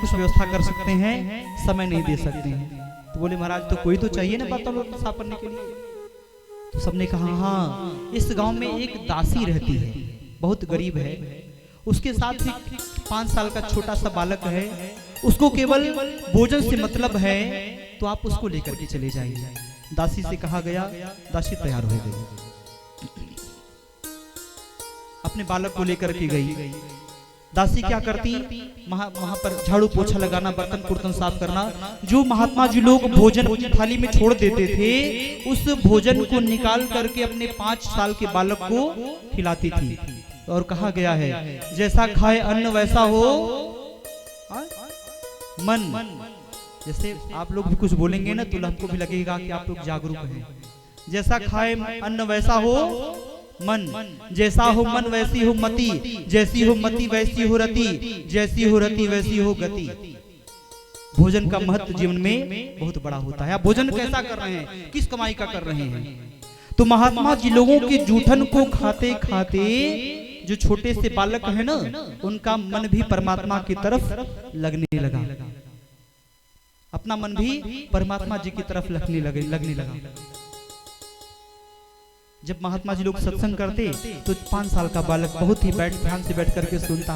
कुछ व्यवस्था कर सकते हैं, समय नहीं दे सकते हैं। तो बोले महाराज तो कोई तो चाहिए ना बर्तन साफ करने के लिए। तो सबने कहा हाँ, इस गांव में एक दासी रहती है, बहुत गरीब है, उसके साथ ही 5 साल का छोटा सा बालक है, उसको केवल भोजन से मतलब है, तो आप उसको लेकर के चले जाइए। दासी से कहा गया, दासी तैयार हो गई, अपने बालक को लेकर के गई। दासी क्या करती, वहां पर झाड़ू पोछा लगाना, बर्तन कुर्तन साफ करना, जो महात्मा जी लोग भोजन थाली में छोड़ देते थे, उस भोजन को निकाल करके अपने 5 साल के बालक को खिलाती थी। और कहा गया है, जैसा खाए अन्न वैसा हो मन। जैसे आप लोग भी कुछ बोलेंगे ना, तो हमको भी लगेगा कि आप लोग जागरूक हैं। जैसा खाए अन्न वैसा हो मन, जैसा हो मन वैसी हो मति, जैसी हो मति वैसी हो रति, जैसी हो रति वैसी हो गति। भोजन का महत्व जीवन में बहुत बड़ा होता है। आप भोजन कैसा कर रहे हैं, किस कमाई का कर रहे हैं। तो महात्मा जी लोगों के जूठन को खाते खाते जो छोटे से बालक है ना, उनका मन भी परमात्मा की तरफ लगने लगा, अपना मन भी परमात्मा जी की तरफ लगने लगा। जब महात्मा जी लोग सत्संग करते तो 5 साल का बालक बहुत ही ध्यान से बैठ करके सुनता,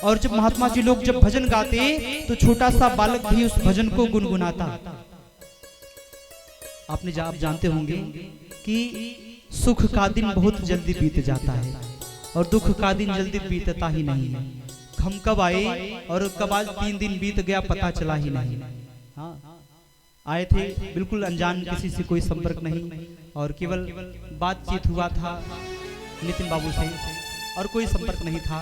और जब महात्मा जी लोग जब भजन गाते तो छोटा सा बालक भी उस भजन को गुनगुनाता। आप जानते होंगे कि सुख का दिन बहुत जल्दी बीत जाता है और दुख का दिन जल्दी बीतता ही नहीं है। हम कब आए और कब आज 3 दिन बीत गया पता चला ही नहीं। हाँ, आए थे बिल्कुल अनजान, किसी से कोई संपर्क नहीं, और केवल बातचीत हुआ था नितिन बाबू से, और कोई संपर्क नहीं था।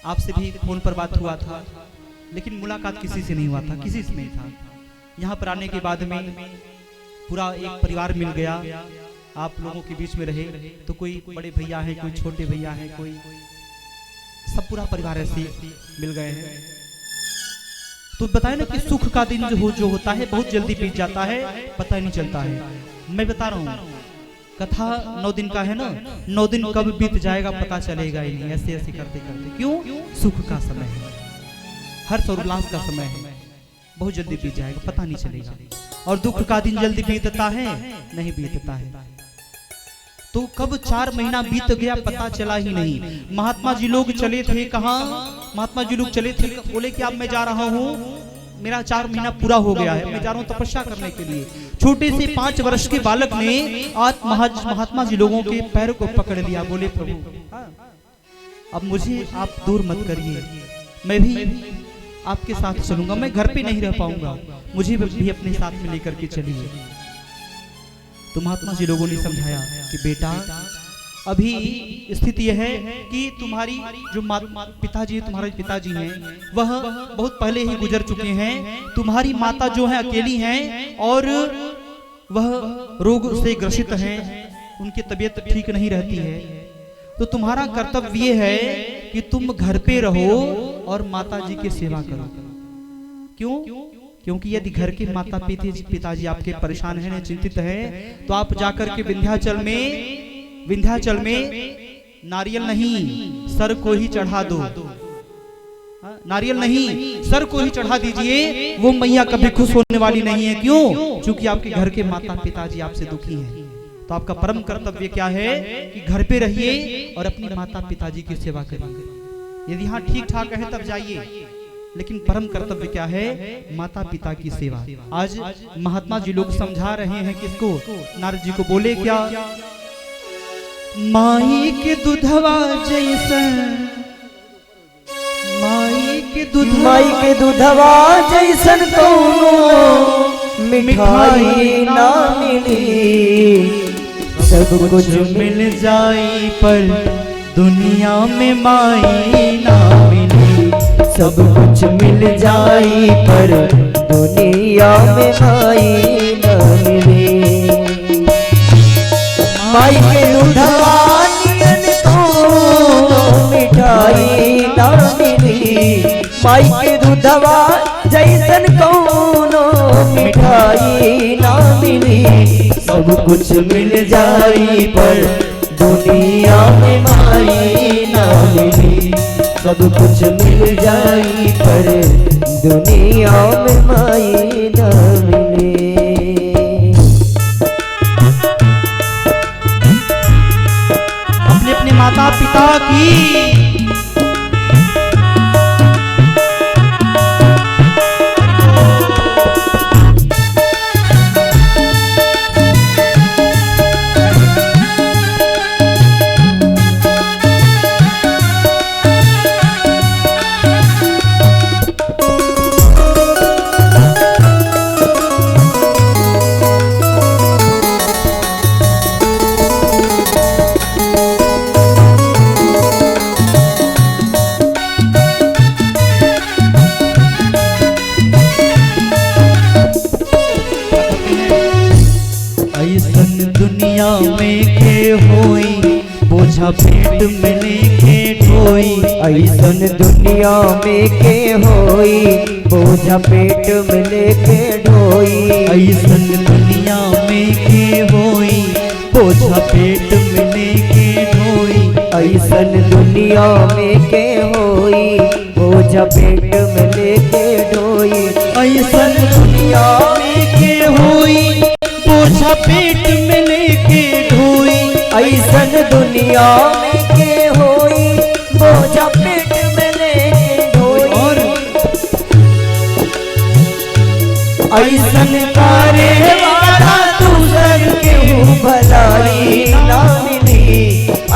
आपसे भी फोन पर बात हुआ था, लेकिन मुलाकात किसी से नहीं हुआ था, किसी से नहीं था। यहाँ पर आने के बाद में पूरा एक परिवार मिल गया, आप लोगों के बीच में रहे, तो कोई बड़े भैया हैं, कोई छोटे भैया हैं, कोई सब पूरा परिवार ऐसे मिल गए हैं। तो बताए ना कि सुख का दिन जो होता है बहुत जल्दी बीत जाता है, पता ही नहीं चलता है। मैं बता रहा हूँ, कथा 9 दिन का है ना, 9 दिन कब बीत जाएगा पता चलेगा ही नहीं, ऐसे ऐसे करते करते। क्यों? सुख का समय है, हर्ष और उल्लास का समय है, बहुत जल्दी बीत जाएगा, पता नहीं चलेगा। और दुख का दिन जल्दी बीतता है? नहीं बीतता है। तो कब 4 महीना बीत गया पता चला ही नहीं। महात्मा जी लोग चले थे कहाँ? महात्मा जी लोग चले थे, बोले कि अब मैं जा रहा हूँ, मेरा 4 महीना पूरा हो गया है, मैं जा रहा हूँ तपस्या करने के लिए। छोटे से 5 वर्ष के बालक ने आज महात्मा जी लोगों के पैर को पकड़ लिया, बोले प्रभु अब मुझे आप दूर मत करिए, मैं भी आपके साथ चलूंगा, मैं घर पे नहीं रह पाऊंगा, मुझे भी अपने साथ में लेकर के चलिए। तो महात्मा जी लोगों ने समझाया कि बेटा अभी स्थिति यह है कि तुम्हारी जो पिताजी, तुम्हारे पिताजी हैं वह बहुत पहले ही गुजर चुके हैं, तुम्हारी माता जो है अकेली हैं और वह रोग से ग्रसित हैं, उनकी तबीयत ठीक नहीं रहती है। तो तुम्हारा कर्तव्य है कि तुम घर पे रहो और माता जी की सेवा करो। क्यों? क्योंकि यदि घर के माता पिताजी आपके परेशान हैं, चिंतित हैं, तो आप जाकर के विंध्याचल में नारियल नहीं सर को ही चढ़ा दो, नारियल नहीं सर को ही चढ़ा दीजिए, वो मैया कभी खुश होने वाली नहीं है। क्यों? क्योंकि आपके घर के माता पिताजी आपसे दुखी हैं। तो आपका परम कर्तव्य क्या है कि घर पे रहिए और अपनी माता पिताजी की सेवा करिए। यदि हाँ ठीक ठाक है तब जाइए, लेकिन परम कर्तव्य क्या है? माता पिता की सेवा। आज महात्मा जी लोग समझा रहे हैं किसको? नारद जी को। बोले क्या? माई के दूधवा जैसन, माई के दूधवा जैसन कौनो मिठाई ना मिली, सब कुछ मिल जाई पर दुनिया में माई ना मिली, सब कुछ मिल जाई पर दुनिया में माई ना मिली। माई के दूधवा नियन तो मिठाई ना मिली, माई के दूधवा जैसन कौनो मिठाई ना मिली, सब कुछ मिल जाई पर दुनिया में माई ना मिली, सब कुछ मिल जाई पर दुनिया में माई ना मिले। अपने अपने माता पिता की दुनिया में के होई बोझा पेट में लेके ढोई। ऐसन दुनिया में के होई बोझा पेट में लेके ढोई। ऐसन दुनिया में के होई बोझा पेट में लेके ढोई। ऐसन दुनिया में के होई बोझा पेट में लेके ढोई। ऐसन दुनिया में के होई बोझा पेट में लेके ढोई। ऐसन दुनिया में के होई बोझा पेट में लेके ढोई। और ऐसन करे वाला दूसर के भलाई ना मिली।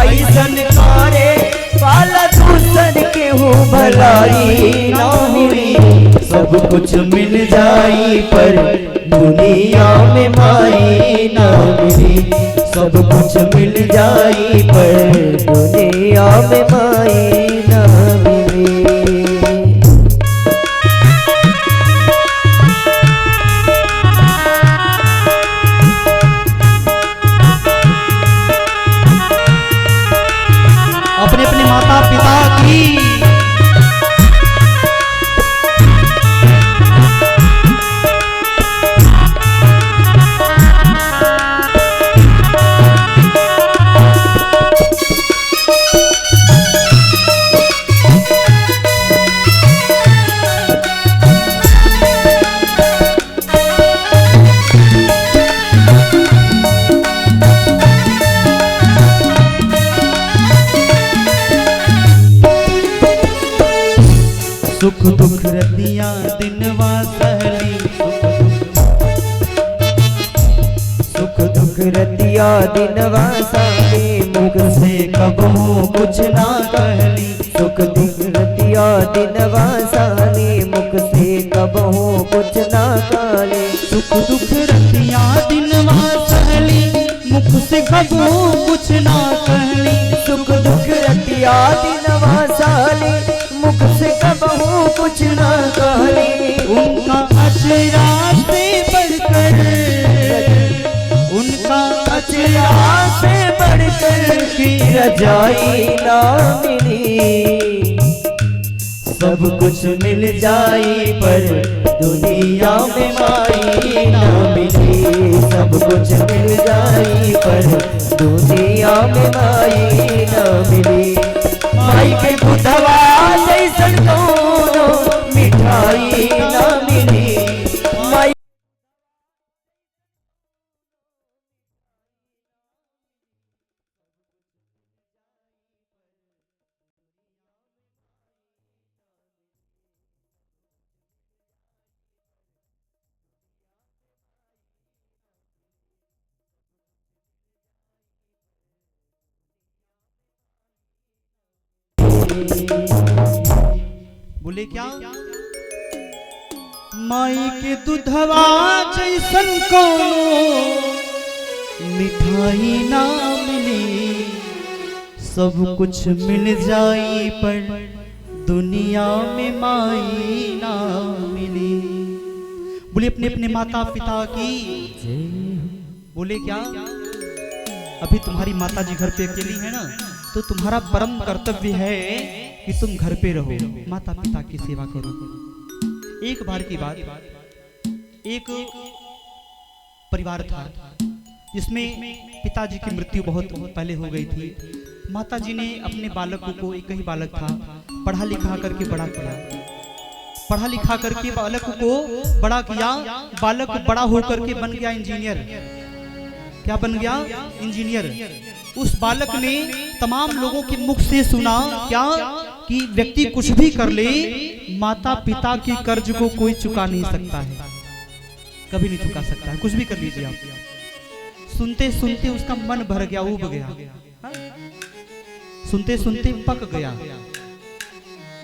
ऐसन करे वाला दूसर के भलाई ना मिली। सब कुछ मिल जाई पर दुनिया में माई ना मिली। सब कुछ मिल जाई पर दुनिया में माई ना मिली। अपने अपने माता पिता की सुख दुख रतिया दिनवा सहली। सुख दुख रतिया दिनवा साली मुख से कबहू कुछ ना कहली। सुख दुख रतिया दिनवा साली मुख से कबहू कुछ ना काले। सुख दुख रतिया दिनवा सहली मुख से कबहू कुछ ना कहली। सुख दुख रतिया दिनवा साली मुख से कबहू कुछ ना कहली। उनका अचरा से बढ़कर उनका अचरा से बढ़कर की रजाई ना मिली। सब कुछ मिल जाई पर दुनिया में माई ना मिली। सब कुछ मिल जाई पर दुनिया में माई ना मिली। माई के बुधवा जैसन कोनो मिठाई ना मिली। माई बोले क्या माई के दूधवा जैसन कोनो मिठाई ना मिली। सब कुछ मिल जाई पर दुनिया में माई ना मिली। बोले अपने अपने माता पिता की बोले क्या अभी तुम्हारी माता जी घर पे अकेली है ना, तो तुम्हारा परम कर्तव्य है कि तुम घर पे रहो, माता पिता की सेवा करो। एक बार की बात, एक परिवार था जिसमें पिताजी की मृत्यु बहुत पहले हो गई थी। माता जी ने अपने बालक को, एक ही बालक था, पढ़ा लिखा करके बड़ा किया। पढ़ा लिखा करके बालक को बड़ा किया। बालक बड़ा होकर के बन गया इंजीनियर। क्या बन गया? इंजीनियर। उस बालक ने तमाम लोगों के मुख से सुना क्या कि व्यक्ति कुछ भी कर ले, माता पिता के कर्ज को कोई चुका नहीं सकता है, कभी नहीं चुका सकता है, कुछ भी कर लीजिए आप। सुनते सुनते उसका मन भर गया, उब गया, सुनते सुनते पक गया।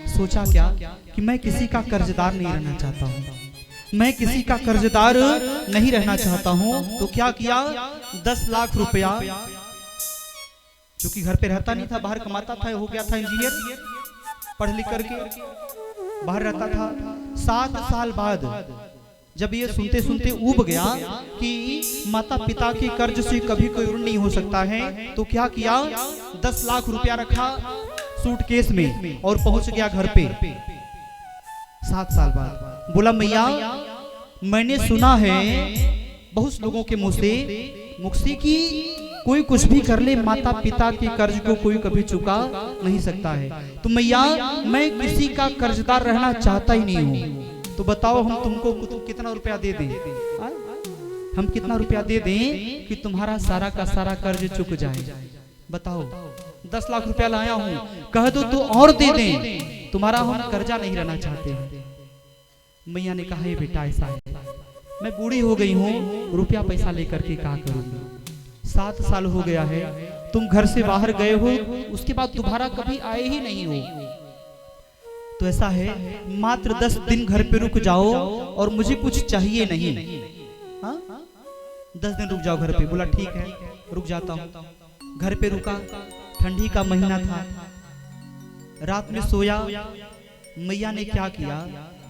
सोचा क्या कि मैं किसी का कर्जदार नहीं रहना चाहता हूँ, मैं किसी का कर्जदार नहीं रहना चाहता हूँ। तो क्या किया, 10 लाख रुपया, क्योंकि घर पे रहता नहीं था, बाहर कमाता था, हो गया था इंजीनियर, पढ़ लिख करके बाहर रहता था। 7 साल बाद जब ये सुनते सुनते ऊब गया कि माता पिता के कर्ज से कभी कोई ऋण नहीं हो सकता है, तो क्या किया, 10 लाख रुपया रखा सूटकेस में और पहुंच गया घर पे। 7 साल बाद बोला, मैया मैंने सुना है बहुत लोगों के मुख से कि कोई कुछ भी कर ले, माता पिता के कर्ज को कोई कभी चुका नहीं सकता है। तो मैया मैं किसी का कर्जदार रहना चाहता ही नहीं हूँ, तो बताओ हम तुमको कितना रुपया दे दें, हम कितना रुपया दे दें कि तुम्हारा सारा का सारा कर्ज चुक जाए? बताओ, 10 लाख रुपया लाया हूँ, कह दो तो और दे दें, तुम्हारा हम कर्जा नहीं रहना चाहते हैं। मैया ने कहा, ये बेटा ऐसा है, मैं बूढ़ी हो गई हूँ, रुपया पैसा लेकर के क्या करूंगी? 7 साल हो गया है, तुम घर से बाहर गए हो, उसके बाद दोबारा कभी आए ही नहीं हो। तो ऐसा है, मात्र 10 दिन घर पे रुक जाओ और मुझे कुछ चाहिए नहीं। हाँ, 10 दिन रुक जाओ घर पे। बोला ठीक है, रुक जाता हूँ। घर पे रुका, ठंडी का महीना था, रात में सोया। मैया ने क्या किया,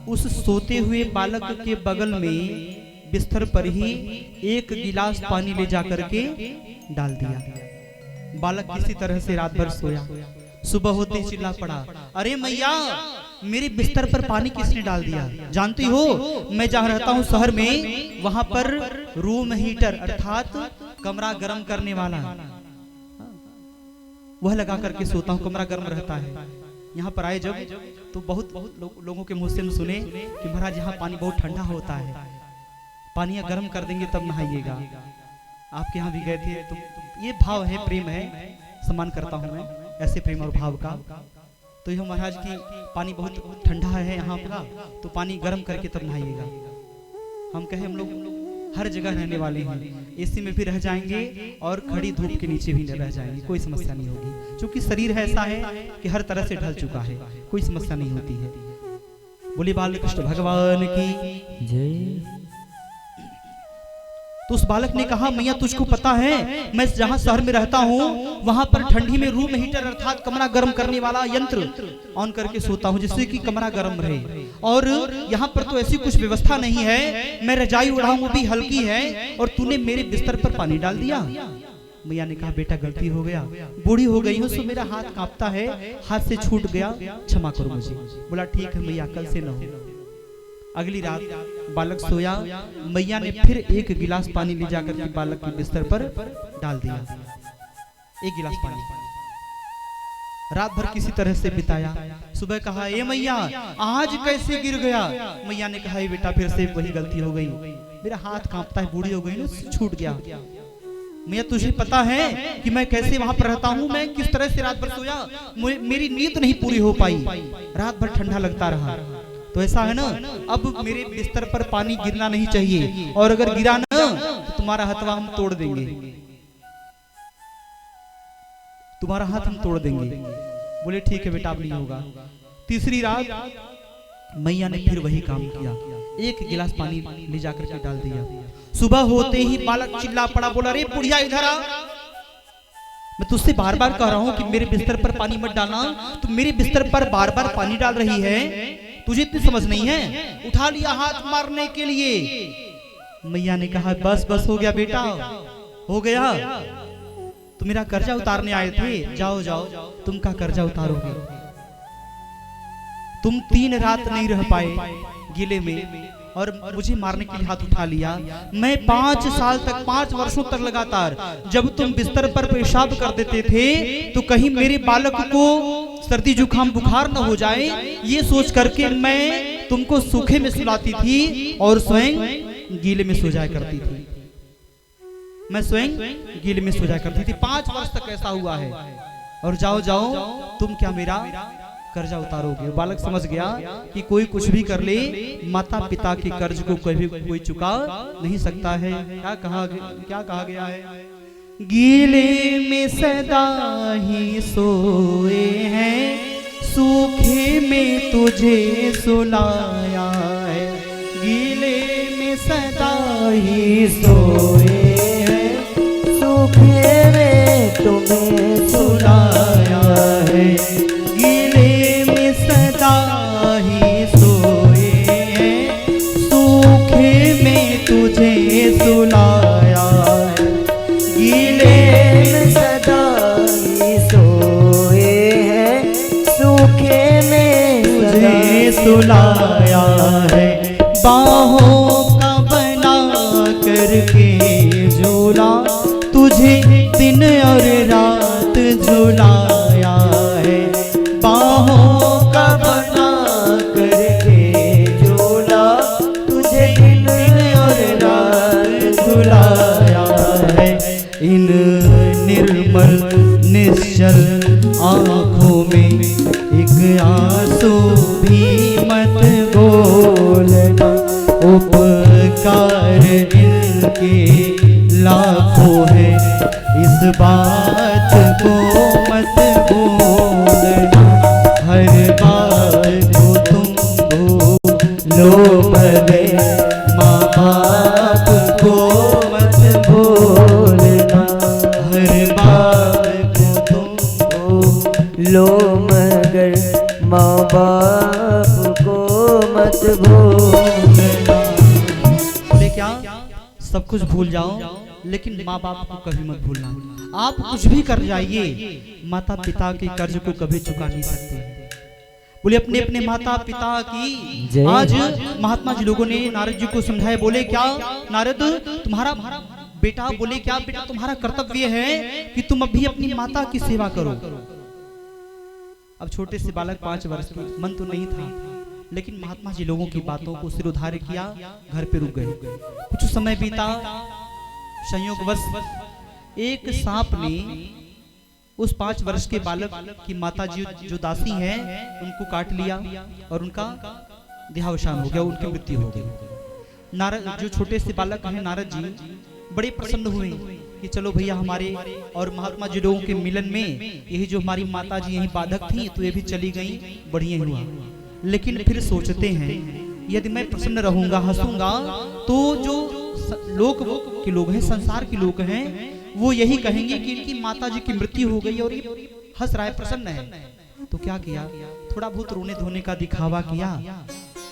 उस सोते हुए बालक के बगल में बिस्तर पर ही 1 गिलास पानी ले जाकर के डाल दिया। बालक किसी तरह से रात भर सोया। सुबह होते ही चिल्ला पड़ा, अरे मैया मेरे बिस्तर पर पानी किसने डाल दिया? जानती हो मैं जहाँ रहता हूँ शहर में, वहां पर रूम हीटर अर्थात कमरा गर्म करने वाला वह लगा करके सोता हूँ, कमरा गर्म रहता है। यहाँ पर आए जब तो बहुत लोगों के मुंह से हम सुने कि महाराज यहाँ पानी बहुत ठंडा होता है, पानी गर्म कर देंगे तब नहाइएगा। आपके यहाँ भी गए थे, तो ये भाव है, प्रेम है, सम्मान करता हूँ मैं ऐसे प्रेम और भाव का। तो यह महाराज की पानी बहुत ठंडा है यहाँ का, तो पानी गर्म करके तब नहाइएगा। हम कहे हम लोग हर जगह रहने वाले हैं, एसी में भी रह जाएंगे और खड़ी धूप के नीचे भी रह जाएंगे, कोई समस्या नहीं होगी, क्योंकि शरीर है ऐसा है कि हर तरह से ढल चुका है, कोई समस्या नहीं होती है। बोले बाल कृष्ण भगवान की जय। तो उस बालक ने कहा, मैया तुझको पता है मैं जहां शहर में रहता हूं वहां पर ठंडी में रूम हीटर अर्थात कमरा गर्म करने वाला यंत्र ऑन करके सोता हूं, जिससे कि कमरा गर्म रहे। और यहाँ पर तो ऐसी कुछ व्यवस्था नहीं है, मैं रजाई उड़ाऊं वो भी हल्की है, और तूने मेरे बिस्तर पर पानी डाल दिया। मैया ने कहा, बेटा गलती हो गया, बूढ़ी हो गई हूँ, सो मेरा हाथ कांपता है, हाथ से छूट गया, क्षमा करो मुझे। बोला ठीक है मैया, कल से न हो। अगली रात बालक सोया, मैया ने फिर 1 गिलास पानी ले जाकर के बालक के बिस्तर पर डाल दिया। 1 गिलास पानी रात भर किसी तरह से बिताया। सुबह कहा, ए मैया आज कैसे गिर गया? मैया ने कहा, बेटा फिर से वही गलती हो गई, मेरा हाथ कांपता है, बूढ़ी हो गई ना, छूट गया। मैया तुझे पता है कि मैं कैसे वहां पर रहता हूँ, मैं किस तरह से रात भर सोया, मेरी नींद नहीं पूरी हो पाई, रात भर ठंडा लगता रहा। तो ऐसा है ना, अब मेरे बिस्तर पर पानी गिरना नहीं चाहिए, और अगर गिरा ना तो तुम्हारा हथवा हम तोड़ देंगे, तुम्हारा हाथ हम तोड़ देंगे। बोले ठीक है बेटा, अब नहीं होगा। तीसरी रात मैया ने फिर वही काम किया, 1 गिलास पानी ले जाकर के डाल दिया। सुबह होते ही बालक चिल्ला पड़ा, बोला अरे बुढ़िया इधर आ, मैं तुझसे बार बार कह रहा हूं कि मेरे बिस्तर पर पानी मत डालना, तू मेरे बिस्तर पर बार बार पानी डाल रही है, तुझे इतनी समझ नहीं है? उठा लिया हाथ मारने के लिए। मैया ने कहा, बस बस हो गया बेटा, हो गया, तुम मेरा कर्जा उतारने आए थे, जाओ जाओ तुम का कर्जा उतारोगे। तुम 3 रात नहीं रह पाए, गीले में और मुझे मारने के लिए हाथ उठा लिया। मैं 5 साल तक 5 वर्षों तक लगातार जब तुम बिस्तर पर पेशाब कर देते थे तो कहीं मेरे बालक को सर्दी जुकाम बुखार न हो जाए, ये सोच करके मैं तुमको सूखे में सुलाती थी और स्वयं गीले में सो जाया करती थी। मैं स्वयं गीले में सो जाया करती थी। 5 वर्ष तक ऐसा हुआ है। और जाओ जाओ तुम क्या मेरा कर्जा उतारोगे। बालक समझ गया कि कोई कुछ भी कर ले, माता पिता के कर्ज को कभी कोई चुका नहीं सकता है। क्या कहा गया है? गीले में सदा ही सोए हैं, सूखे में तुझे सुलाया है। गीले में सदा ही सोए हैं, सूखे में तुम्हें सुलाया है। गीले में सदा ही सोए हैं, सूखे में तुझे सुलाया है। गीले में सदा ही सोए हैं, सूखे में तुझे सुलाया है। बाहों का बना करके झूला, तुझे दिन और रात झुलाया है। बाहों का बना करके झूला, तुझे दिन और रात झुलाया है। इन निर्मल निश्चल आँखों में एक आंसू भी मत बोलना। उपकार इनके लाखों है, इस बात को मत भूलना। हर बार को तुम भूलो भले, माँ बाप को मत भूलना। हर बार को तुम लो मगर माँ बाप को मत भूलना। बोले क्या? सब कुछ भूल जाओ लेकिन माँ बाप को कभी मत भूलना। आप कुछ भी कर जाइए, माता पिता के कर्ज को कभी चुका नहीं सकते। बोले अपने अपने माता पिता की। आज महात्मा जी लोगों ने नारद जी को समझाया। बोले क्या नारद, तुम्हारा बेटा, बोले क्या बेटा, तुम्हारा कर्तव्य है कि तुम अभी अपनी माता की सेवा करो। अब छोटे से बालक 5 वर्ष के, मन तो नहीं था, लेकिन महात्मा जी लोगों की बातों को सिरोधार्य किया, घर पे रुक गए। कुछ समय बीता, संयोगवश एक सांप ने उस 5 वर्ष के बालक की माता जी जो दासी हैं उनको काट लिया और उनका देहावसान हो गया, उनकी मृत्यु हो गई। नारद जो छोटे से बालक हैं, नारद जी बड़े प्रसन्न हुए कि चलो भैया हमारे और महात्मा जी लोगों के मिलन में यही जो हमारी माता जी यही बाधक थी तो ये भी चली गई, बढ़िया हुआ। लेकिन फिर सोचते हैं यदि मैं प्रसन्न रहूंगा, हंसूंगा, तो जो लोक के लोग हैं, संसार के लोग हैं, वो यही कहेंगे कि इनकी माता जी की मृत्यु हो गई और ये हंस रहा है, प्रसन्न है। तो क्या किया, थोड़ा बहुत रोने धोने का दिखावा किया।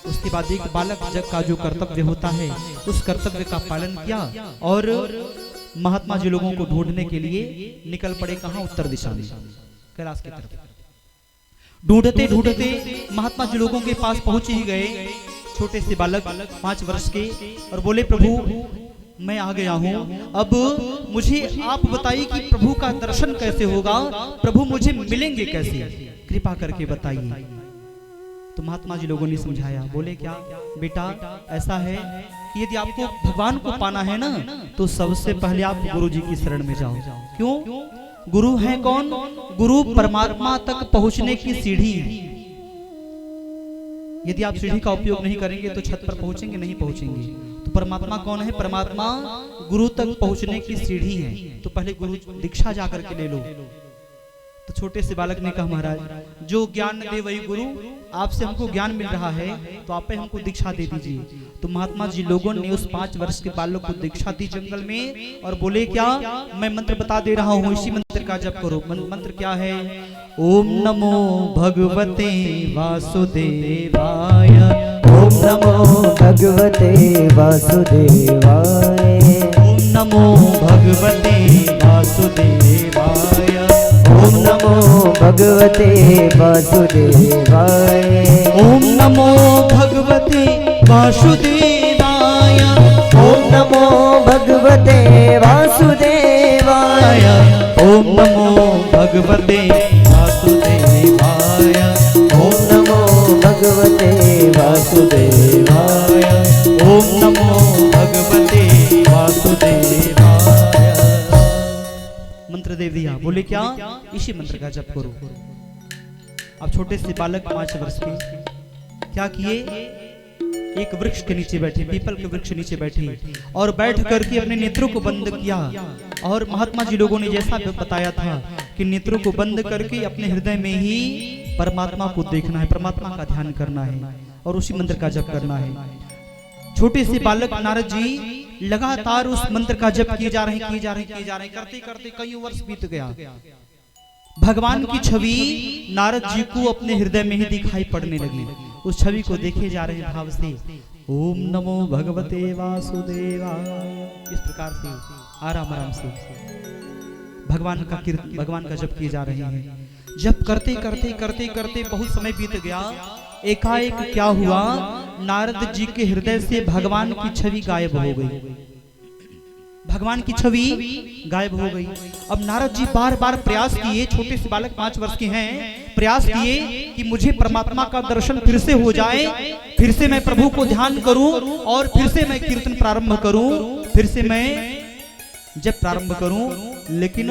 उसके बाद एक बालक जग का जो कर्तव्य होता है उस कर्तव्य का पालन किया और महात्मा जी लोगों को ढूंढने के लिए निकल पड़े। कहाँ? उत्तर दिशा में, कैलाश की तरफ। ढूंढते ढूंढते महात्मा जी लोगों के पास पहुंच ही गए। छोटे से बालक 5 वर्ष के, और बोले प्रभु मैं आ गया हूँ, अब मुझे आप बताइए कि प्रभु का दर्शन कैसे होगा, प्रभु मुझे मिलेंगे कैसे, कृपा करके बताइए। तो महात्मा जी लोगों ने समझाया। बोले क्या बेटा, ऐसा है कि यदि आपको भगवान को पाना है ना, तो सबसे पहले आप गुरु जी की शरण में जाओ। क्यों? गुरु है कौन? गुरु परमात्मा तक पहुंचने की सीढ़ी है। यदि आप सीढ़ी का उपयोग नहीं करेंगे तो छत पर पहुंचेंगे नहीं पहुंचेंगे। तो परमात्मा कौन है? परमात्मा गुरु तक पहुंचने की सीढ़ी है। तो पहले गुरु दीक्षा जाकर के ले लो। तो छोटे से बालक ने कहा महाराज जो ज्ञान दे वही गुरु, आपसे हमको ज्ञान मिल रहा है तो आप हमको दीक्षा दे दीजिए। तो महात्मा जी लोगों ने उस 5 वर्ष के बालक को दीक्षा दी जंगल में, और बोले क्या, मैं मंत्र बता दे रहा हूँ, इसी मंत्र का जप करो। मंत्र क्या है? ओम नमो भगवते वासुदेवाय, ओम नमो भगवते वासुदेवाय, ओम नमो भगवते वासुदेवाय, ओम नमो भगवते वासुदेवाय, ओम नमो भगवते वासुदेवाय। ओम नमो भगवते वासुदेवाय। ओम नमो भगवते वासुदेवाय। ओम नमो भगवते वासुदेवाय। ओम नमो भगवते वासुदेवाय। मंत्र दे दिया, बोले क्या? इसी मंत्र का जप करो। अब छोटे से बालक 5 वर्ष के क्या किए? एक वृक्ष के नीचे बैठे, पीपल के वृक्ष नीचे बैठे और बैठ करके अपने नेत्रों को बंद किया। और महात्मा जी लोगों ने जैसा बताया था कि नेत्रों को बंद करके अपने हृदय में ही परमात्मा को देखना है, परमात्मा का ध्यान करना है और उसी मंत्र का जप करना है। छोटे से बालक नारद जी लगातार उस मंत्र का जप किए जा रहे हैं, करते करते कई वर्ष बीत गया। भगवान की छवि नारद जी को अपने हृदय में ही दिखाई पड़ने लगी। उस छवि को देखे जा रहे हैं भाव से, ओम नमो भगवते वासुदेवाय। इस प्रकार से आराम आराम से भगवान का जप किए जा रहे हैं। जप करते करते बहुत समय बीत गया। एकाएक क्या हुआ? नारद जी के हृदय से भगवान की छवि गायब हो गई। भगवान की छवि गायब हो गई। अब नारद जी बार बार प्रयास किए, छोटे से बालक 5 वर्ष के हैं, प्रयास किए कि मुझे परमात्मा का दर्शन फिर से हो जाए, फिर से मैं प्रभु को ध्यान करूं और फिर से मैं कीर्तन प्रारंभ करूं, फिर से मैं जब प्रारंभ करूं। लेकिन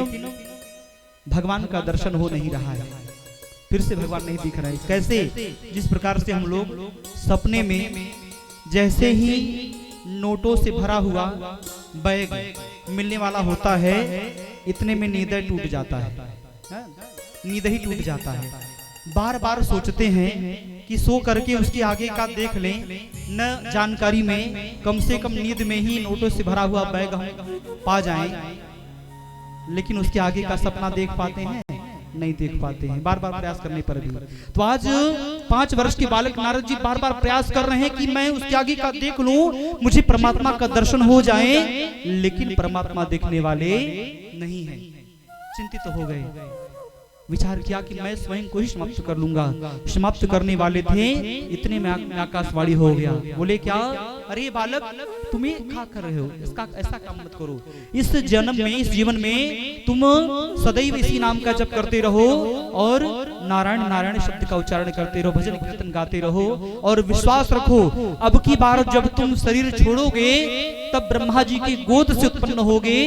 भगवान का दर्शन हो नहीं रहा है, फिर से भगवान नहीं दिख रहे। कैसे? जिस प्रकार से हम लोग सपने में जैसे ही नोटों से भरा हुआ बैग मिलने वाला होता है, इतने में नींद टूट जाता है, नींद ही टूट जाता है। बार बार सोचते हैं कि सो करके उसके आगे का देख लें, न जानकारी में कम से कम नींद में ही नोटों से भरा हुआ बैग हम पा जाएं, लेकिन उसके आगे का सपना देख पाते हैं? नहीं देख पाते हैं, बार बार प्रयास करने पर भी। तो आज 5 वर्ष के बालक नारद जी बार बार प्रयास कर रहे हैं कि मैं उसके आगे का देख लूं, मुझे परमात्मा का दर्शन हो जाए, लेकिन परमात्मा देखने वाले नहीं हैं। चिंतित हो गए, विचार किया कि मैं स्वयं को ही समाप्त कर लूंगा। समाप्त करने वाले थे, इतने में आकाशवाणी हो गया। बोले क्या? अरे बालक, तुम्हें क्या कर रहे हो? इसका ऐसा काम मत करो। इस जन्म में, इस जीवन में तुम सदैव इसी नाम का जप करते रहो और नारायण नारायण शब्द का उच्चारण करते रहो, भजन कीर्तन गाते रहो और विश्वास रखो, अब की बार जब तुम शरीर छोड़ोगे तब ब्रह्मा जी की गोद से उत्पन्न होगे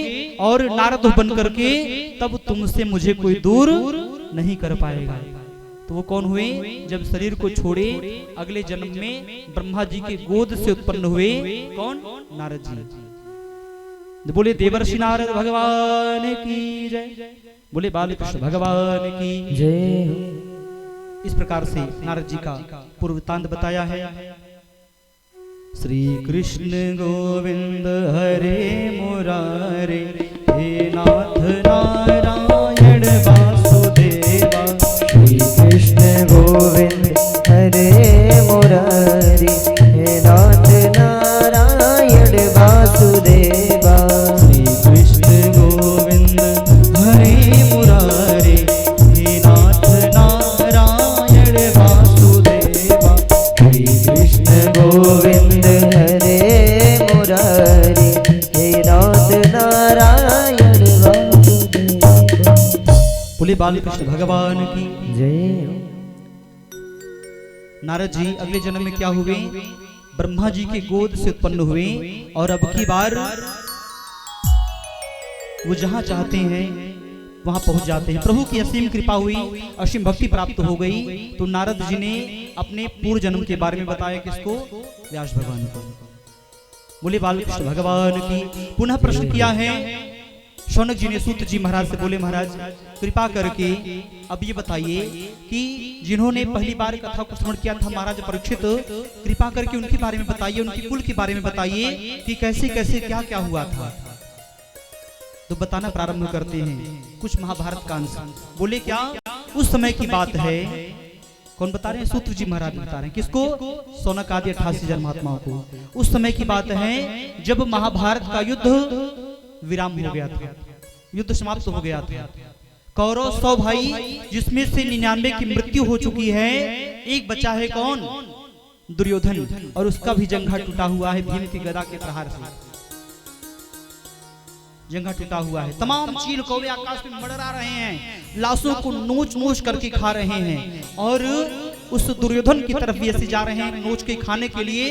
और नारद बन करके तब तुमसे मुझे कोई दूर नहीं कर पाएगा। तो वो कौन हुए? जब शरीर को छोड़े अगले जन्म में ब्रह्मा जी की गोद से उत्पन्न हुए। कौन? नारद जी। बोले देवर्षि नारद भगवान की जय, बोले बालकृष्ण भगवान की जय। इस प्रकार से नारद जी का पूर्व वृत्तांत बताया है। श्री कृष्ण गोविंद हरे मुरारे, हे नाथ नारायण वासुदेवा। श्री कृष्ण गोविंद हरे मुरारी, हे नाथ नारायण वासुदेवा। श्री कृष्ण गोविंद हरे मुरारे, हे नाथ नारायण वासुदेवा। श्री कृष्ण गोविंद हरे मुरारी, हे नाथ नारायण वासुदेवा। बोले बालकृष्ण भगवान की जय। नारद जी अगले जन्म में क्या हुए? ब्रह्मा जी के गोद से उत्पन्न हुए और अब की बार वो जहां चाहते हैं वहां पहुंच जाते हैं। प्रभु की असीम कृपा हुई, असीम भक्ति प्राप्त हो गई। तो नारद जी ने अपने पूर्व जन्म के बारे में बताया, किसको? व्यास भगवान को। बोले बालकृष्ण भगवान की। पुनः प्रश्न किया है शौनक जी ने सूत जी महाराज से। बोले महाराज कृपा करके अब ये बताइए कि जिन्होंने पहली बार कथा को श्रवण किया था महाराज परीक्षित, कृपा करके उनके बारे में बताइए, उनके कुल के बारे में बताइए कि कैसे कैसे क्या क्या हुआ था। तो बताना प्रारंभ करते हैं कुछ महाभारत का अंश। बोले क्या? उस समय की बात है। कौन बता रहे हैं? सूत जी महाराज बता रहे हैं। किसको? शौनक आदि 88 जन महात्माओं को। उस समय की बात है जब महाभारत का युद्ध विराम हो गया था, युद्ध समाप्त हो गया था। कौरव 100 भाई, जिसमें से 99 की मृत्यु हो चुकी है, एक बचा है। कौन? दुर्योधन, और उसका भी जंघा टूटा हुआ है भीम की गदा के प्रहार से, जंघा टूटा हुआ है। तमाम चील कौवे आकाश में मंडरा रहे हैं, लाशों को नोच नोच करके खा रहे हैं, और उस दुर्योधन की तरफ भी ऐसे जा रहे हैं नोच के खाने के लिए।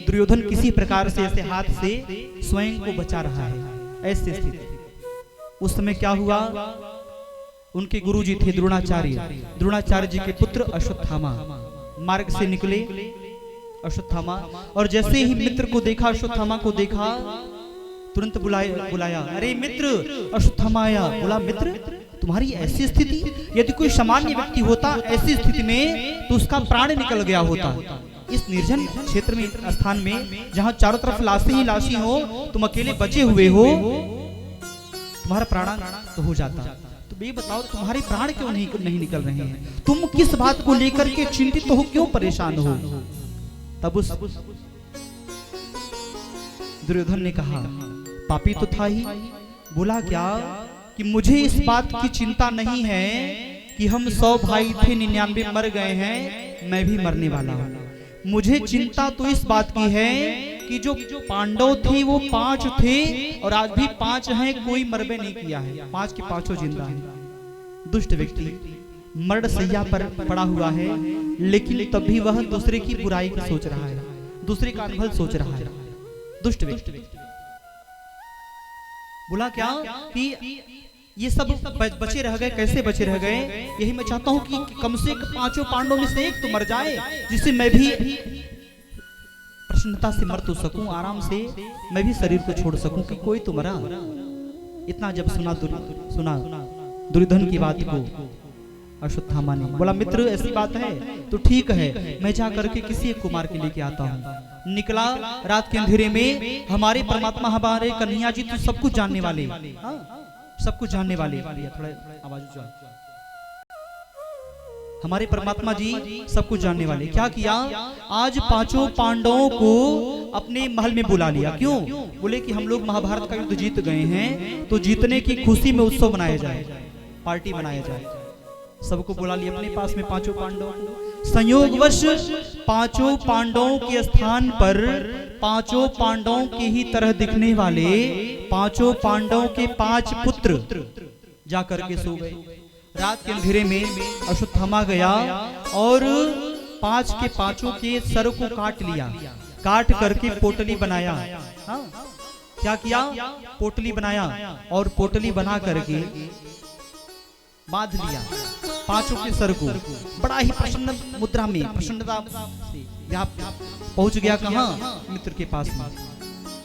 दुर्योधन किसी प्रकार से ऐसे हाथ से स्वयं को बचा रहा है। ऐसी स्थिति उस समय क्या हुआ, उनके गुरुजी थे द्रोणाचार्य, द्रोणाचार्य जी के पुत्र अश्वत्थामा मार्ग से निकले। अश्वत्थामा, और जैसे ही मित्र को देखा, अश्वत्थामा को देखा, तुरंत बुलाया, अरे मित्र। अश्वत्थामा आया, बोला मित्र तुम्हारी ऐसी स्थिति, यदि कोई सामान्य व्यक्ति होता ऐसी स्थिति में तो उसका प्राण निकल गया होता। इस निर्जन क्षेत्र में, स्थान में, जहां चारों तरफ लाशें ही लाशें हो, तुम अकेले बचे हुए हो, तुम्हारा प्राण तो हो जाता। तो ये बताओ तुम्हारे प्राण क्यों नहीं निकल रहे हैं, तुम किस बात को लेकर के चिंतित हो, क्यों परेशान हो। तब उस दुर्योधन ने कहा, पापी तो था ही, बोला क्या कि मुझे इस बात की चिंता नहीं है कि हम 100 भाई थे, 99 मर गए हैं, मैं भी मरने वाला हूं। मुझे चिंता तो इस बात की है कि जो पांडव थे वो 5 थे और आज भी 5 हैं, कोई मरबे नहीं किया है, 5 के 5 जिंदा हैं। दुष्ट व्यक्ति मरण सैया पर पड़ा हुआ है, लेकिन तब भी वह दूसरे की बुराई की सोच रहा है, दूसरे का अनभल सोच रहा है। दुष्ट व्यक्ति बोला क्या कि ये सब बचे रह गए, कैसे बचे रह गए, यही मैं चाहता हूं कि कम से कम 5 पांडवों में से एक तो मर जाए, जिससे मैं भी प्रसन्नता से मर तो सकूं, आराम से मैं भी शरीर को छोड़ सकूं कि कोई तो मरा। इतना जब सुना दुर्योधन की बात को, अश्वत्थामा ने बोला मित्र ऐसी बात है तो ठीक है, मैं जा करके किसी एक कुमार के लेके आता हूँ। निकला रात के अंधेरे में, हमारे परमात्मा, हमारे कन्हैया जी तो सब कुछ जानने वाले, सब कुछ जानने वाले, थोड़ा आवाज ऊंचा, हमारे परमात्मा जी सब कुछ जानने वाले। क्या किया, आज 5 पांडवों को अपने महल में बुला लिया। क्यों, बोले कि हम लोग महाभारत का युद्ध जीत गए हैं, तो जीतने की खुशी में उत्सव मनाया जाए, पार्टी मनाया जाए। सबको बुला लिया अपने पास में 5 पांडवों को। संयोगवश 5 पांडवों के स्थान पर 5 पांडवों के ही तरह दिखने वाले 5 पांडवों के 5 पुत्र जाकर के सो गए। रात के अंधेरे में अश्वत्थामा गया और 5 के 5 के सर को काट लिया, काट करके पोटली बनाया। हाँ? क्या किया, पोटली बनाया, और पोटली बना करके बांध लिया 5 के सर को। बड़ा ही प्रसन्न मुद्रा में, प्रसन्नता से पहुंच गया कहां, मित्र के पास में,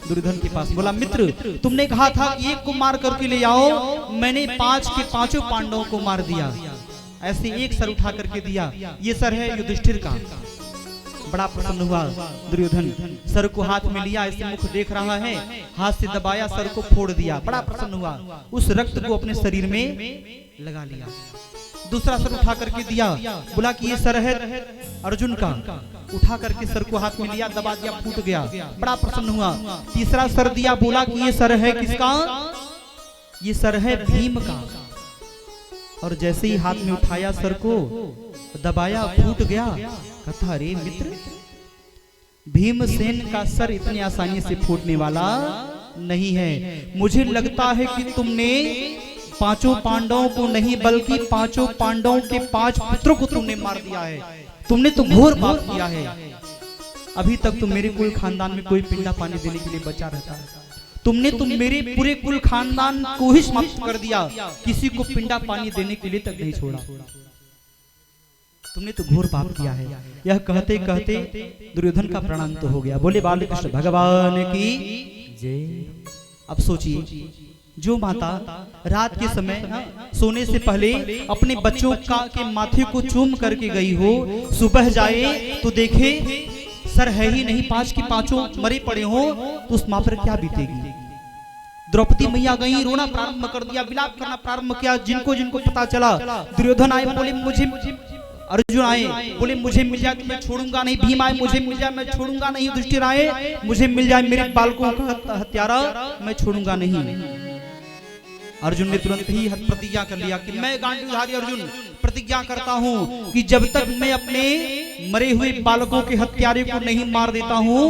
दुर्योधन के पास। बोला मित्र तुमने कहा था कि एक को मार करके ले आओ, मैंने 5 के 5 पांडवों को मार दिया, ऐसे एक सर उठा करके दिया, ये सर है युधिष्ठिर का। बड़ा प्रसन्न हुआ दुर्योधन, सर को हाथ में लिया, ऐसे मुख देख रहा है, हाथ से दबाया, सर को फोड़ दिया। बड़ा प्रसन्न हुआ, उस रक्त को अपने शरीर में लगा लिया। दूसरा सर उठा करके दिया, बोला कि ये सर है अर्जुन का, उठा करके सर को हाथ में लिया, दबा दिया, फूट गया। बड़ा प्रसन्न हुआ। तीसरा सर दिया, बोला कि ये सर है किसका, ये सर है भीम का। और जैसे ही हाथ में उठाया, सर को दबाया, फूट गया। कथा, अरे मित्र भीमसेन का सर इतनी आसानी से फूटने वाला नहीं है। मुझे लगता है कि तुमने 5 पांडवों को नहीं, बल्कि 5 पांडवों के 5 पुत्रों को तुमने मार दिया है। तुमने तो घोर पाप किया है। अभी तक तो मेरे कुल खानदान में कोई पिंडा पानी देने के लिए बचा रहता है, तुमने तो मेरे पूरे कुल खानदान को ही समाप्त कर दिया, किसी को पिंडा पानी देने के लिए तक नहीं छोड़ा। तुमने तो घोर पाप किया है। यह कहते कहते दुर्योधन का प्राणांत तो हो गया। बोले बालकृष्ण भगवान की जय। अब सोचिए, जो माता रात के समय सोने से पहले अपने बच्चों के माथे को चूम करके गई हो, सुबह जाए तो देखे सर है ही नहीं, 5 के 5 मरे पड़े हो, तो उस माँ पर क्या बीतेगी। द्रौपदी मैया गई, रोना प्रारंभ कर दिया, विलाप करना प्रारंभ किया। जिनको जिनको पता चला, दुर्योधन आए, बोले मुझे, अर्जुन आए, बोले मुझे मिल जाए तो मैं छोड़ूंगा नहीं। भीम आए, मुझे मिल जाए मैं छोड़ूंगा नहीं। युधिष्ठिर आए, मुझे मिल जाए मेरे बालकों का हत्यारा, मैं छोड़ूंगा नहीं। अर्जुन ने तुरंत ही प्रतिज्ञा कर लिया कि मैं गांडीवधारी अर्जुन प्रतिज्ञा करता हूँ कि जब तक मैं अपने मरे हुए बालकों के हत्यारे को नहीं मार देता हूँ,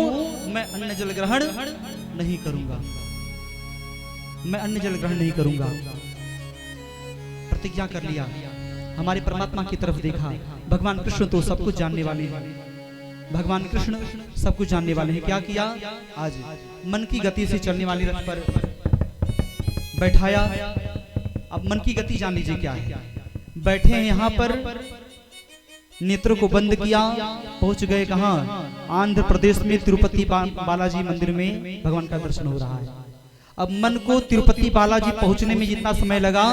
मैं अन्न जल ग्रहण नहीं करूंगा, मैं अन्न जल ग्रहण नहीं करूंगा। प्रतिज्ञा कर लिया, हमारे परमात्मा की तरफ देखा। भगवान कृष्ण तो सब कुछ जानने वाले हैं, भगवान कृष्ण सब कुछ जानने वाले हैं। क्या किया? आज मन की गति से चलने वाली रथ पर बैठाया। अब मन की गति जान लीजिए क्या है। बैठे हैं यहाँ पर, नेत्र को बंद किया, पहुंच गए कहाँ? आंध्र प्रदेश में तिरुपति बालाजी मंदिर में भगवान का दर्शन हो रहा है। अब मन को तिरुपति बालाजी पहुंचने में जितना समय लगा,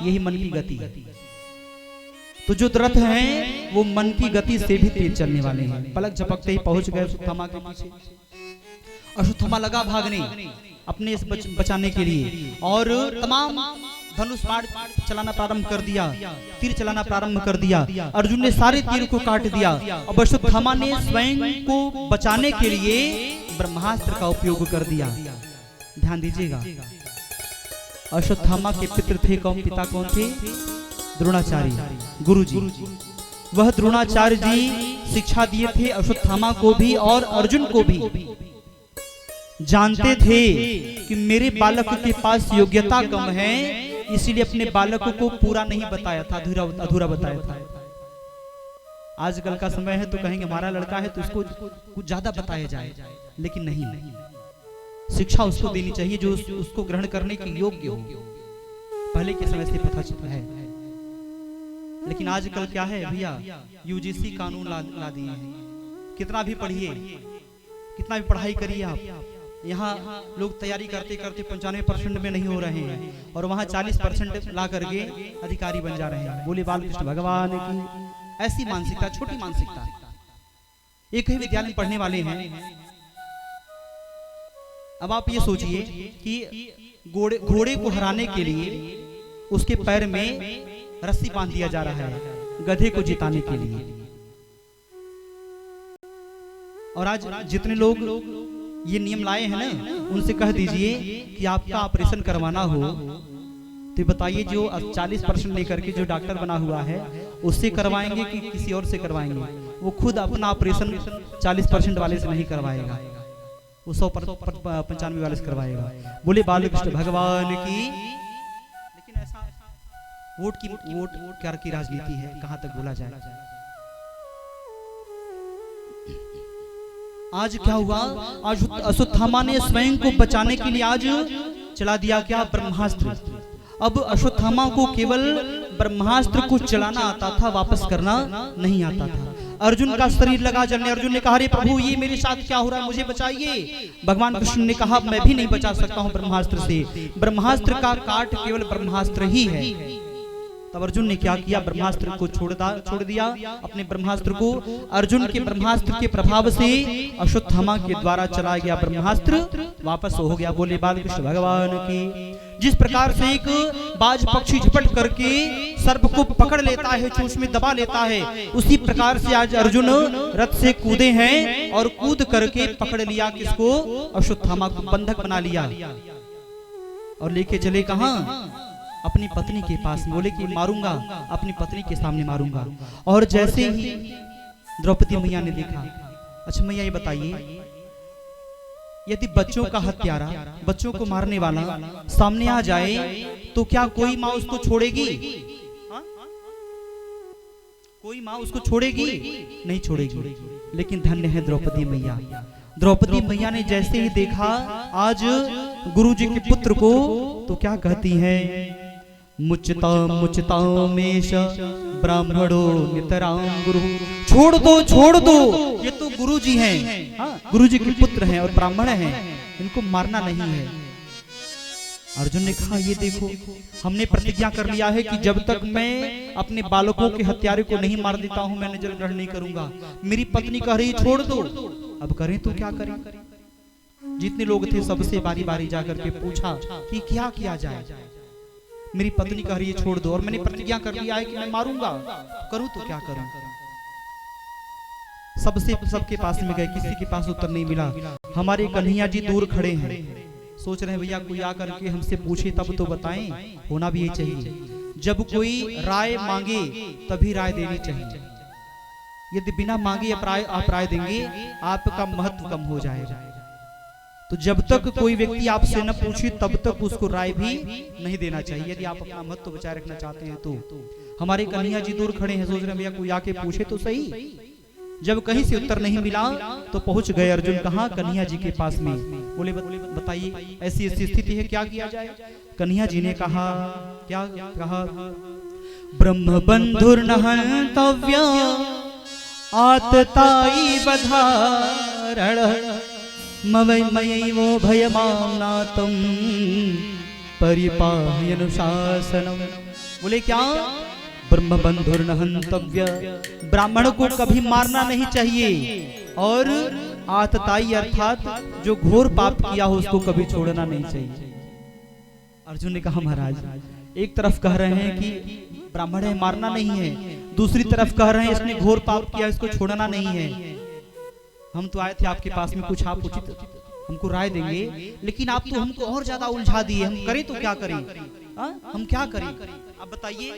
यही मन की गति। तो जो रथ हैं वो मन की गति से भी तेज चलने वाले हैं। पलक झपकते ही पहुंच गए अश्वत्थामा के पीछे। अश्वत्थामा लगा भागने अपने इस बचाने के लिए, और तमाम धनुष बाण चलाना प्रारंभ कर दिया, तीर चलाना प्रारंभ कर दिया। अर्जुन ने सारे तीर को काट दिया। अब अश्वत्थामा ने स्वयं को बचाने के लिए ब्रह्मास्त्र का उपयोग कर दिया। ध्यान दीजिएगा, अश्वत्थामा के पिता कौन थे? द्रोणाचार्य, गुरुजी। वह द्रोणाचार्य जी शिक्षा दिए थे अश्वत्थामा को भी और अर्जुन को भी। जानते थे कि मेरे बालक के पास योग्यता कम है, इसीलिए अपने बालकों को पूरा नहीं बताया था, अधूरा बताया था। आजकल का समय है तो कहेंगे हमारा लड़का है तो उसको कुछ ज्यादा बताया जाए, लेकिन नहीं, शिक्षा उसको देनी चाहिए जो उसको ग्रहण करने के योग्य हो। पहले के समय से पता चलता है, लेकिन आजकल क्या है भैया, यूजीसी कानून ला दिए हैं। कितना भी पढ़िए, कितना भी पढ़ाई करिए आप, यहाँ लोग तैयारी करते करते 95% में नहीं हो रहे हैं, और वहाँ 40% ला करके अधिकारी बन जा रहे हैं। बोले बालकृष्ण भगवान की। ऐसी मानसिकता, छोटी मानसिकता। एक ही विद्यालय में पढ़ने वाले हैं। अब आप ये सोचिए कि घोड़े को हराने के लिए उसके पैर में रस्सी बांध दिया जा रहा है, गधे को जिताने के लिए। और आज जितने लोग ये नियम लाए हैं ना, उनसे कह दीजिए कि आपका ऑपरेशन करवाना हो तो बताइए, जो 40% लेकर के जो डॉक्टर बना हुआ है उससे करवाएंगे कि किसी और से करवाएंगे? वो खुद अपना ऑपरेशन 40% वाले से नहीं करवाएगा, वो 195 वाले से करवाएगा। बोले बालकृष्ण भगवान की। लेकिन ऐसा वोट क्या की राजनीति है, कहां तक बोला जाए। आज क्या हुआ? आज अश्वत्थामा ने स्वयं को बचाने के लिए आज चला दिया क्या? ब्रह्मास्त्र। अब अश्वत्थामा को केवल ब्रह्मास्त्र को चलाना आता था, वापस करना नहीं आता था। अर्जुन का शरीर लगा जलने। अर्जुन ने कहा, अरे प्रभु ये मेरे साथ क्या हो रहा है, मुझे बचाइए। भगवान कृष्ण ने कहा, मैं भी नहीं बचा सकता हूं ब्रह्मास्त्र से, ब्रह्मास्त्र का काट केवल ब्रह्मास्त्र ही है। तब अर्जुन ने क्या किया? ब्रह्मास्त्र को छोड़ दिया, अपने ब्रह्मास्त्र को। अर्जुन के ब्रह्मास्त्र के प्रभाव से अश्वत्थामा के द्वारा चला गया ब्रह्मास्त्र वापस हो गया। बोले बालकृष्ण भगवान की। जिस प्रकार से एक बाज पक्षी झपट करके सर्प को पकड़ लेता है, चोंच में दबा लेता है, उसी प्रकार से आज अर्जुन रथ से कूदे हैं और कूद करके पकड़ लिया किसको? अश्वत्थामा को बंधक बना लिया और लेके चले कहां? अपनी पत्नी के पास। बोले कि मारूंगा, अपनी पत्नी के सामने मारूंगा। और जैसे ही द्रौपदी मैया ने देखा, अच्छा मैया ये बताइए, यदि बच्चों का हत्यारा, बच्चों को मारने वाला सामने आ जाए तो क्या कोई माँ उसको छोड़ेगी? कोई माँ उसको छोड़ेगी? नहीं छोड़ेगी। लेकिन धन्य है द्रौपदी मैया। द्रौपदी मैया ने जैसे ही देखा आज गुरु जी के पुत्र को, तो क्या कहती है? मुचतामेश ब्राह्मणो नितराम गुरु। छोड़ दो, ये तो गुरु जी हैं, गुरु जी के पुत्र हैं और ब्राह्मण हैं, इनको मारना नहीं है। अर्जुन ने कहा, ये देखो, हमने प्रतिज्ञा कर लिया है कि जब तक मैं अपने बालकों के हत्यारे को नहीं मार देता हूं, मैं जल ग्रहण नहीं करूंगा। मेरी पत्नी कह रही छोड़ दो, अब करें तो क्या करें? जितने लोग थे सबसे बारी बारी जाकर के पूछा कि क्या किया जाए। मेरी पत्नी कह रही है छोड़ दो, और मैंने प्रतिज्ञा कर लिया है कि मैं मारूंगा, करूं तो क्या करूं? सबके पास में गए, किसी के पास उत्तर नहीं मिला। हमारे कन्हैया जी दूर खड़े हैं, सोच रहे हैं भैया कोई आकर के हमसे पूछे तब तो बताएं, होना भी ये चाहिए। जब कोई राय मांगे तभी राय देनी चाहिए। यदि बिना मांगे आप राय देंगे आपका महत्व कम हो जाएगा। तो जब तक कोई व्यक्ति आपसे न पूछे तब तक उसको राय भी नहीं देना चाहिए। यदि आप अपना महत्व बचाए रखना चाहते हैं तो हमारे कन्हैया जी दूर खड़े हैं, सोच रहे हैं भैया कोई आके पूछे तो सही। जब कहीं से उत्तर नहीं मिला तो पहुंच गए अर्जुन कहाँ, कन्हैया जी के पास में। बोले बताइए ऐसी ऐसी स्थिति है, क्या किया जाए। कन्हैया जी ने कहा, क्या कहा, ब्रह्म बंधुर न हन्तव्य आतताई बधारण मयैवो भयमानातम परिपाह्यनुशासनम। बोले क्या, ब्रह्म बंधुर न हन्तव्य, ब्राह्मण को कभी मारना नहीं चाहिए, और आतताई अर्थात जो घोर पाप किया हो उसको कभी छोड़ना नहीं चाहिए। अर्जुन ने कहा महाराज एक तरफ कह रहे हैं कि ब्राह्मण है मारना नहीं है, दूसरी तरफ कह रहे हैं इसने घोर पाप किया इसको छोड़ना नहीं है। हम तो आए थे आपके पास में, कुछ आप उचित हमको राय देंगे, लेकिन आप तो हमको और ज्यादा उलझा दिए। हम करें तो क्या करें, हम क्या करें आप बताइए।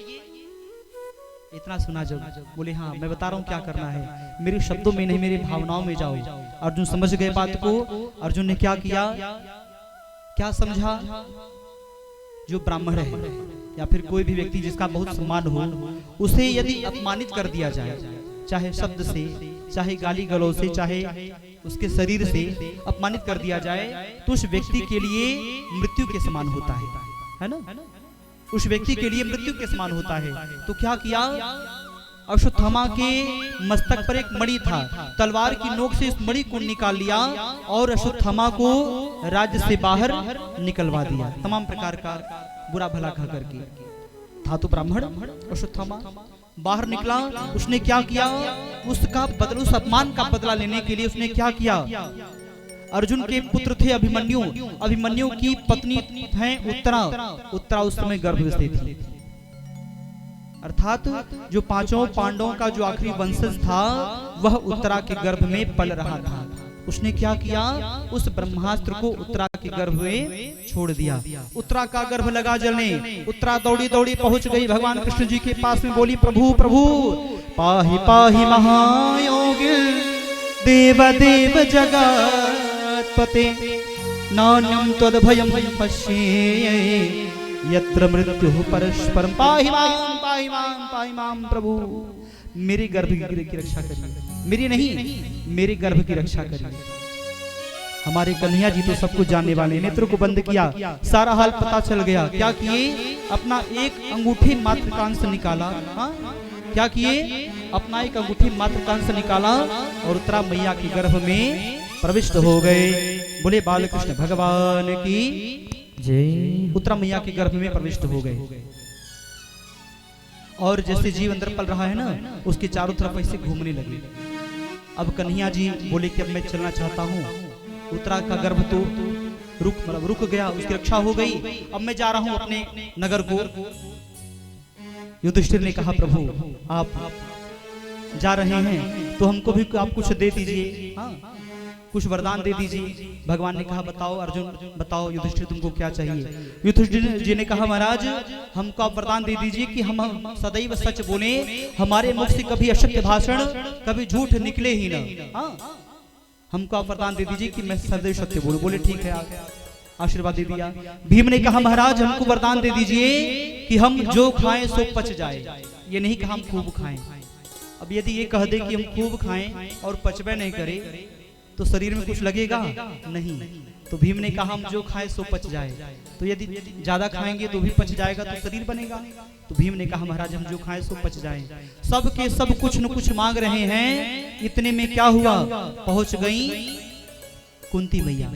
इतना सुना जब बोले हाँ मैं बता रहा हूँ क्या करना है, मेरे शब्दों में नहीं मेरी भावनाओं में जाओ। अर्जुन समझ गए बात को। अर्जुन ने क्या किया, क्या समझा, जो ब्राह्मण है या फिर कोई भी व्यक्ति जिसका बहुत सम्मान हो, उसे यदि अपमानित कर दिया जाए, चाहे शब्द से, चाहे गाली गलौज से, चाहे उसके शरीर से अपमानित कर दिया जाए, तो उस व्यक्ति के लिए मृत्यु के समान होता है ना, उस व्यक्ति के लिए मृत्यु के समान होता है। तो क्या किया, अश्वत्थामा के मस्तक पर एक मणि था, तलवार की नोक से इस मणि को निकाल लिया और अश्वत्थामा को राज्य से बाहर निकलवा दिया, तमाम प्रकार का बुरा भला कह करके। था तो ब्राह्मण अश्वत्थामा, बाहर निकला, उसने क्या किया, उसका बदला, उस अपमान का बदला लेने के लिए उसने क्या किया। अर्जुन के पुत्र थे अभिमन्यु, अभिमन्यु की पत्नी है उत्तरा, उत्तरा उस समय गर्भवती थी। अर्थात जो पांचों पांडवों का जो आखिरी वंशज था वह उत्तरा के गर्भ में पल रहा था। उसने क्या किया, उस ब्रह्मास्त्र को उत्तरा के गर्भ में छोड़ दिया। उत्तरा का गर्भ लगा जलने, उत्तरा दौड़ी दौड़ी पहुंच गई भगवान कृष्ण जी के पास में, बोली प्रभु प्रभु पाहि पाहि महायोगी देव देव जगत्पते नान्यं त्वद्भयं पश्ये यत्र मृत्युः परस्परं पाहि मां प्रभु। मेरे गर्भ की रक्षा करिए, मेरी नहीं मेरे गर्भ की रक्षा करिए। हमारे कन्हैया जी तो सब कुछ जानने वाले, नेत्र को बंद किया, सारा हाल पता चल गया। क्या किए, अपना एक अंगूठी मात्र का अंश निकाला। हाँ क्या किए, अपना एक अंगूठी मात्र का अंश निकाला और उत्तरा मैया के गर्भ में प्रविष्ट हो गए। बोले बालकृष्ण भगवान की जय। उत्तरा मैया के गर्भ में प्रविष्ट हो गए और जैसे जीव अंदर पल रहा है ना, उसके चारों तरफ ऐसे घूमने लगे। अब कन्हैया जी बोले कि अब मैं चलना चाहता हूँ। उत्तरा का गर्भ तो रुक गया, उसकी रक्षा हो गई। अब मैं जा रहा हूँ अपने नगर को। युधिष्ठिर ने कहा प्रभु आप जा रहे हैं तो हमको भी आप कुछ दे दीजिए, हाँ कुछ वरदान दे दीजिए। भगवान ने कहा बताओ अर्जुन, बताओ युधिष्ठिर तुमको क्या चाहिए। युधिष्ठिर जी ने कहा महाराज हमको आप वरदान दे दीजिए कि हम सदैव सच बोले, हमारे मुख से कभी असत्य भाषण, कभी झूठ निकले ही ना। हाँ हमको आप वरदान दे दीजिए कि मैं सदैव सत्य बोलूं। बोले ठीक है, आशीर्वाद दे दिया। भीम ने कहा महाराज हमको वरदान दे दीजिए कि हम जो खाएं सो पच जाए, ये नहीं कहा हम खूब खाएं। अब यदि ये कह दे कि हम खूब खाएं और पचबे नहीं करे तो शरीर में कुछ लगेगा नहीं। तो भीम ने कहा हम जो खाएं सो पच जाए, तो यदि ज्यादा खाएंगे तो भी पच जाएगा तो शरीर बनेगा। तो भीम ने कहा महाराज हम जो खाएं सो पच जाए। सब के सब कुछ न कुछ मांग रहे हैं। इतने में क्या हुआ, पहुंच गई कुंती मैया।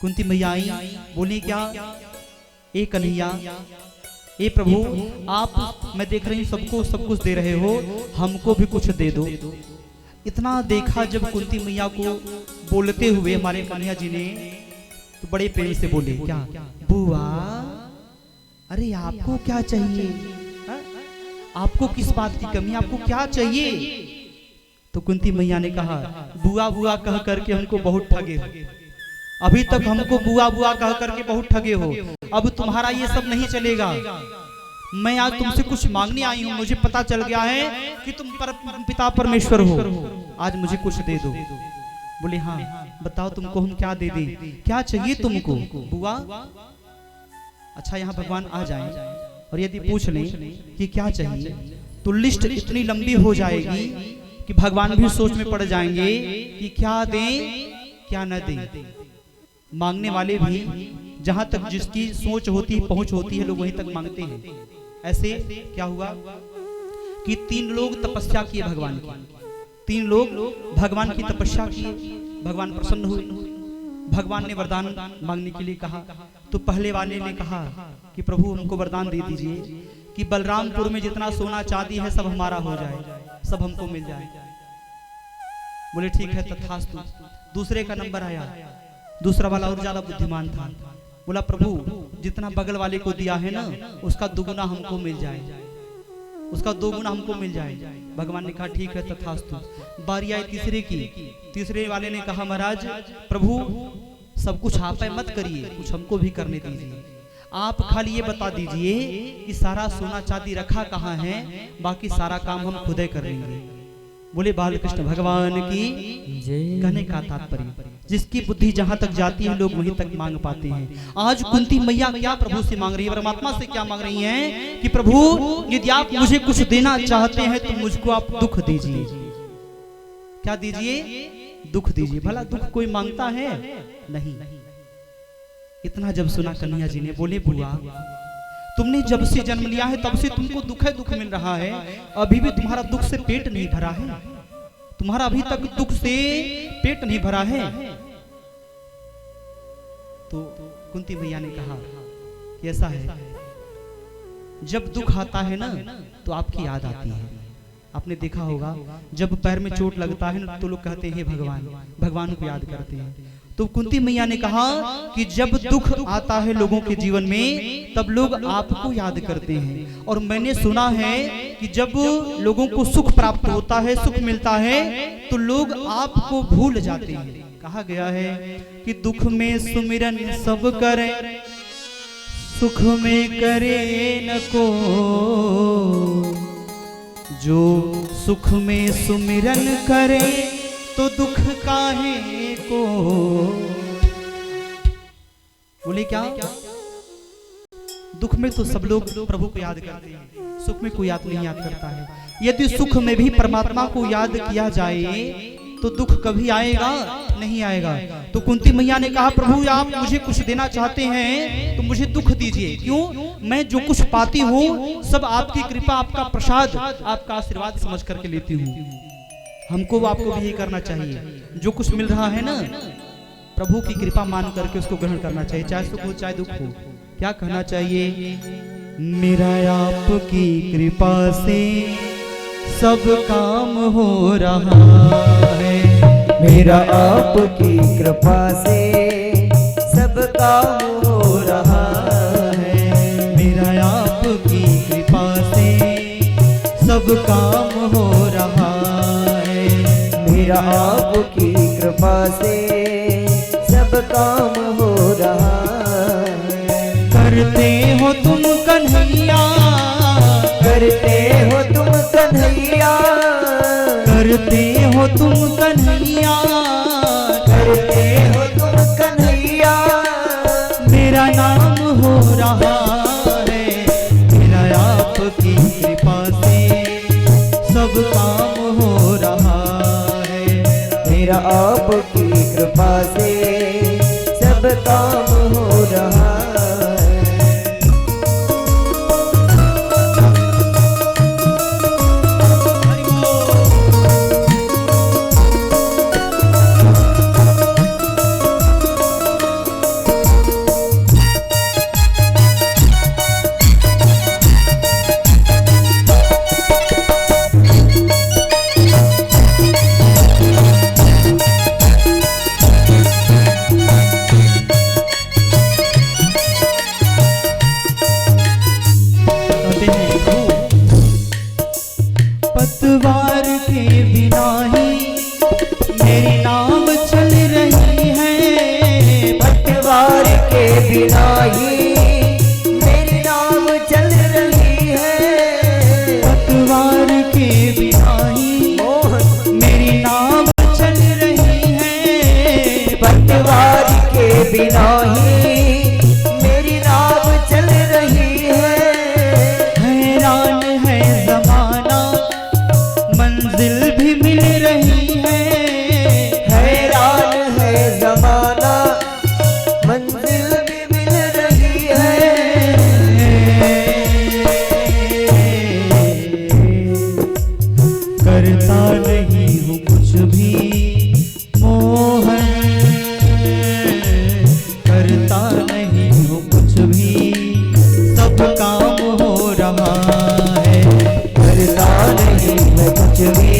कुंती मैया आई, बोली क्या, ए कन्हैया, ए प्रभु आप मैं देख रही हूँ सबको सब कुछ दे रहे हो, हमको भी कुछ दे दो। इतना देखा जब कुंती मैया को बोलते हुए हमारे कन्हैया जी ने, तो बड़े प्रेम से बोले क्या बुआ, अरे आपको क्या चाहिए, आपको किस बात की कमी, आपको क्या चाहिए। तो कुंती मैया ने कहा बुआ बुआ कह करके हमको बहुत ठगे हो, अभी तक हमको बुआ बुआ कह करके बहुत ठगे हो, अब तुम्हारा ये सब नहीं चलेगा। मैं आज तुमसे कुछ मांगने आई हूँ, मुझे पता चल गया है कि तुम पिता परमेश्वर हो, आज मुझे कुछ दे दो। बोले हाँ बताओ तुमको हम क्या दे दें, क्या चाहिए तुमको? बुआ अच्छा यहाँ भगवान आ जाएं और यदि पूछ लें कि क्या चाहिए तो लिस्ट इतनी लंबी हो जाएगी कि भगवान भी सोच में पड़ जाएंगे कि क्या दें क्या न दें। मांगने वाले भी जहां तक जिसकी सोच होती है, पहुंच होती है, लोग वहीं तक मांगते हैं। ऐसे क्या हुआ कि 3 लोग तपस्या किए भगवान की, 3 लोग भगवान की तपस्या किए, भगवान प्रसन्न हुए। भगवान ने वरदान मांगने के लिए कहा तो पहले वाले ने कहा कि प्रभु हमको वरदान दे दीजिए कि बलरामपुर में जितना सोना चांदी है सब हमारा हो जाए, सब हमको मिल जाए। बोले ठीक है तथास्तु। दूसरे का नंबर आया, दूसरा वाला और ज्यादा बुद्धिमान था, बोला प्रभु जितना बगल वाले को दिया है ना उसका दुगुना हमको मिल जाए, उसका 2 गुना हमको मिल जाए। भगवान ने कहा ठीक है तथास्तु। बारी आई तीसरे की, तीसरे वाले ने कहा महाराज प्रभु सब कुछ आप मत करिए, कुछ हमको भी करने दीजिए, आप खाली ये बता दीजिए कि सारा सोना चांदी रखा कहाँ है, बाकी सारा काम हम खुद ही कर लेंगे। बोले बालकृष्ण भगवान की कहने का तात्पर्य जिसकी बुद्धि जहां तक जाती है लोग वहीं तक मांग पाते हैं। आज कुंती मैया क्या प्रभु से मांग रही है, परमात्मा से क्या मांग रही हैं कि प्रभु यदि आप मुझे कुछ देना चाहते हैं तो मुझको आप दुख दीजिए। क्या दीजिए? दुख दीजिए। भला दुख कोई मांगता है? नहीं। इतना जब सुना कन्हैया जी ने बोले बुआ तुमने जब से जन्म लिया है तब से तुमको दुख है, दुख मिल रहा है, अभी भी तुम्हारा दुख से पेट नहीं भरा है, तुम्हारा अभी तक दुख से पेट नहीं भरा है। तो कुंती मैया ने कहा कि ऐसा है जब दुख आता है ना तो आपकी याद आती है। आपने देखा होगा जब पैर में चोट लगता है ना तो लोग कहते हैं भगवान, भगवान को याद करते हैं। तो कुंती मैया ने कहा कि जब दुख आता है लोगों के जीवन में तब लोग आपको याद करते हैं। और मैंने सुना है कि जब लोगों को सुख प्राप्त होता है, सुख मिलता है तो लोग आपको भूल जाते हैं। कहा गया है कि दुख में सुमिरन सब करे, सुख में करे न को, जो सुख में सुमिरन करे तो दुख काहे को। बोले क्या? दुख में तो सब लोग प्रभु को याद करते हैं, सुख में कोई याद नहीं याद करता है। यदि सुख में भी परमात्मा को याद किया जाए तो दुख कभी आएगा नहीं आएगा। तो कुंती मैया ने कहा प्रभु आप मुझे कुछ देना चाहते हैं तो मुझे दुख दीजिए। क्यों? मैं जो कुछ पाती हूँ सब आपकी कृपा, आपका प्रसाद, आपका आशीर्वाद समझ करके लेती हूँ। हमको आपको भी यही करना चाहिए, जो कुछ मिल रहा है ना प्रभु की कृपा मान करके उसको ग्रहण करना चाहिए, चाहे सुख हो चाहे दुख हो। क्या कहना चाहिए? मेरा आपकी कृपा से सब काम हो रहा है, मेरा आपकी कृपा से सब काम हो रहा है, मेरा आपकी कृपा से सब काम हो रहा है, मेरा आपकी कृपा से सब काम हो रहा है। करते हो तुम कन्हैया, करते हो तुम कन्हैया, करते हो तुम कन्हैया, करते हो तुम कन्हैया, मेरा नाम हो रहा है, मेरा आपकी कृपा से सब काम हो रहा है, मेरा आपकी कृपा से सब काम हो रहा है। पतवार के बिना ही मेरी नाव चल रही है, पतवार के बिना ही मेरी नाव चल रही बिना ही मेरी नाव चल रही है। हैरान है जमाना मंजिल भी मिल रही है। हैरान है जमाना मंजिल भी मिल रही है। करता नहीं हूँ कुछ भी मोहन, करता नहीं हूँ कुछ भी, सब काम हो रहा है। करता नहीं मैं कुछ भी,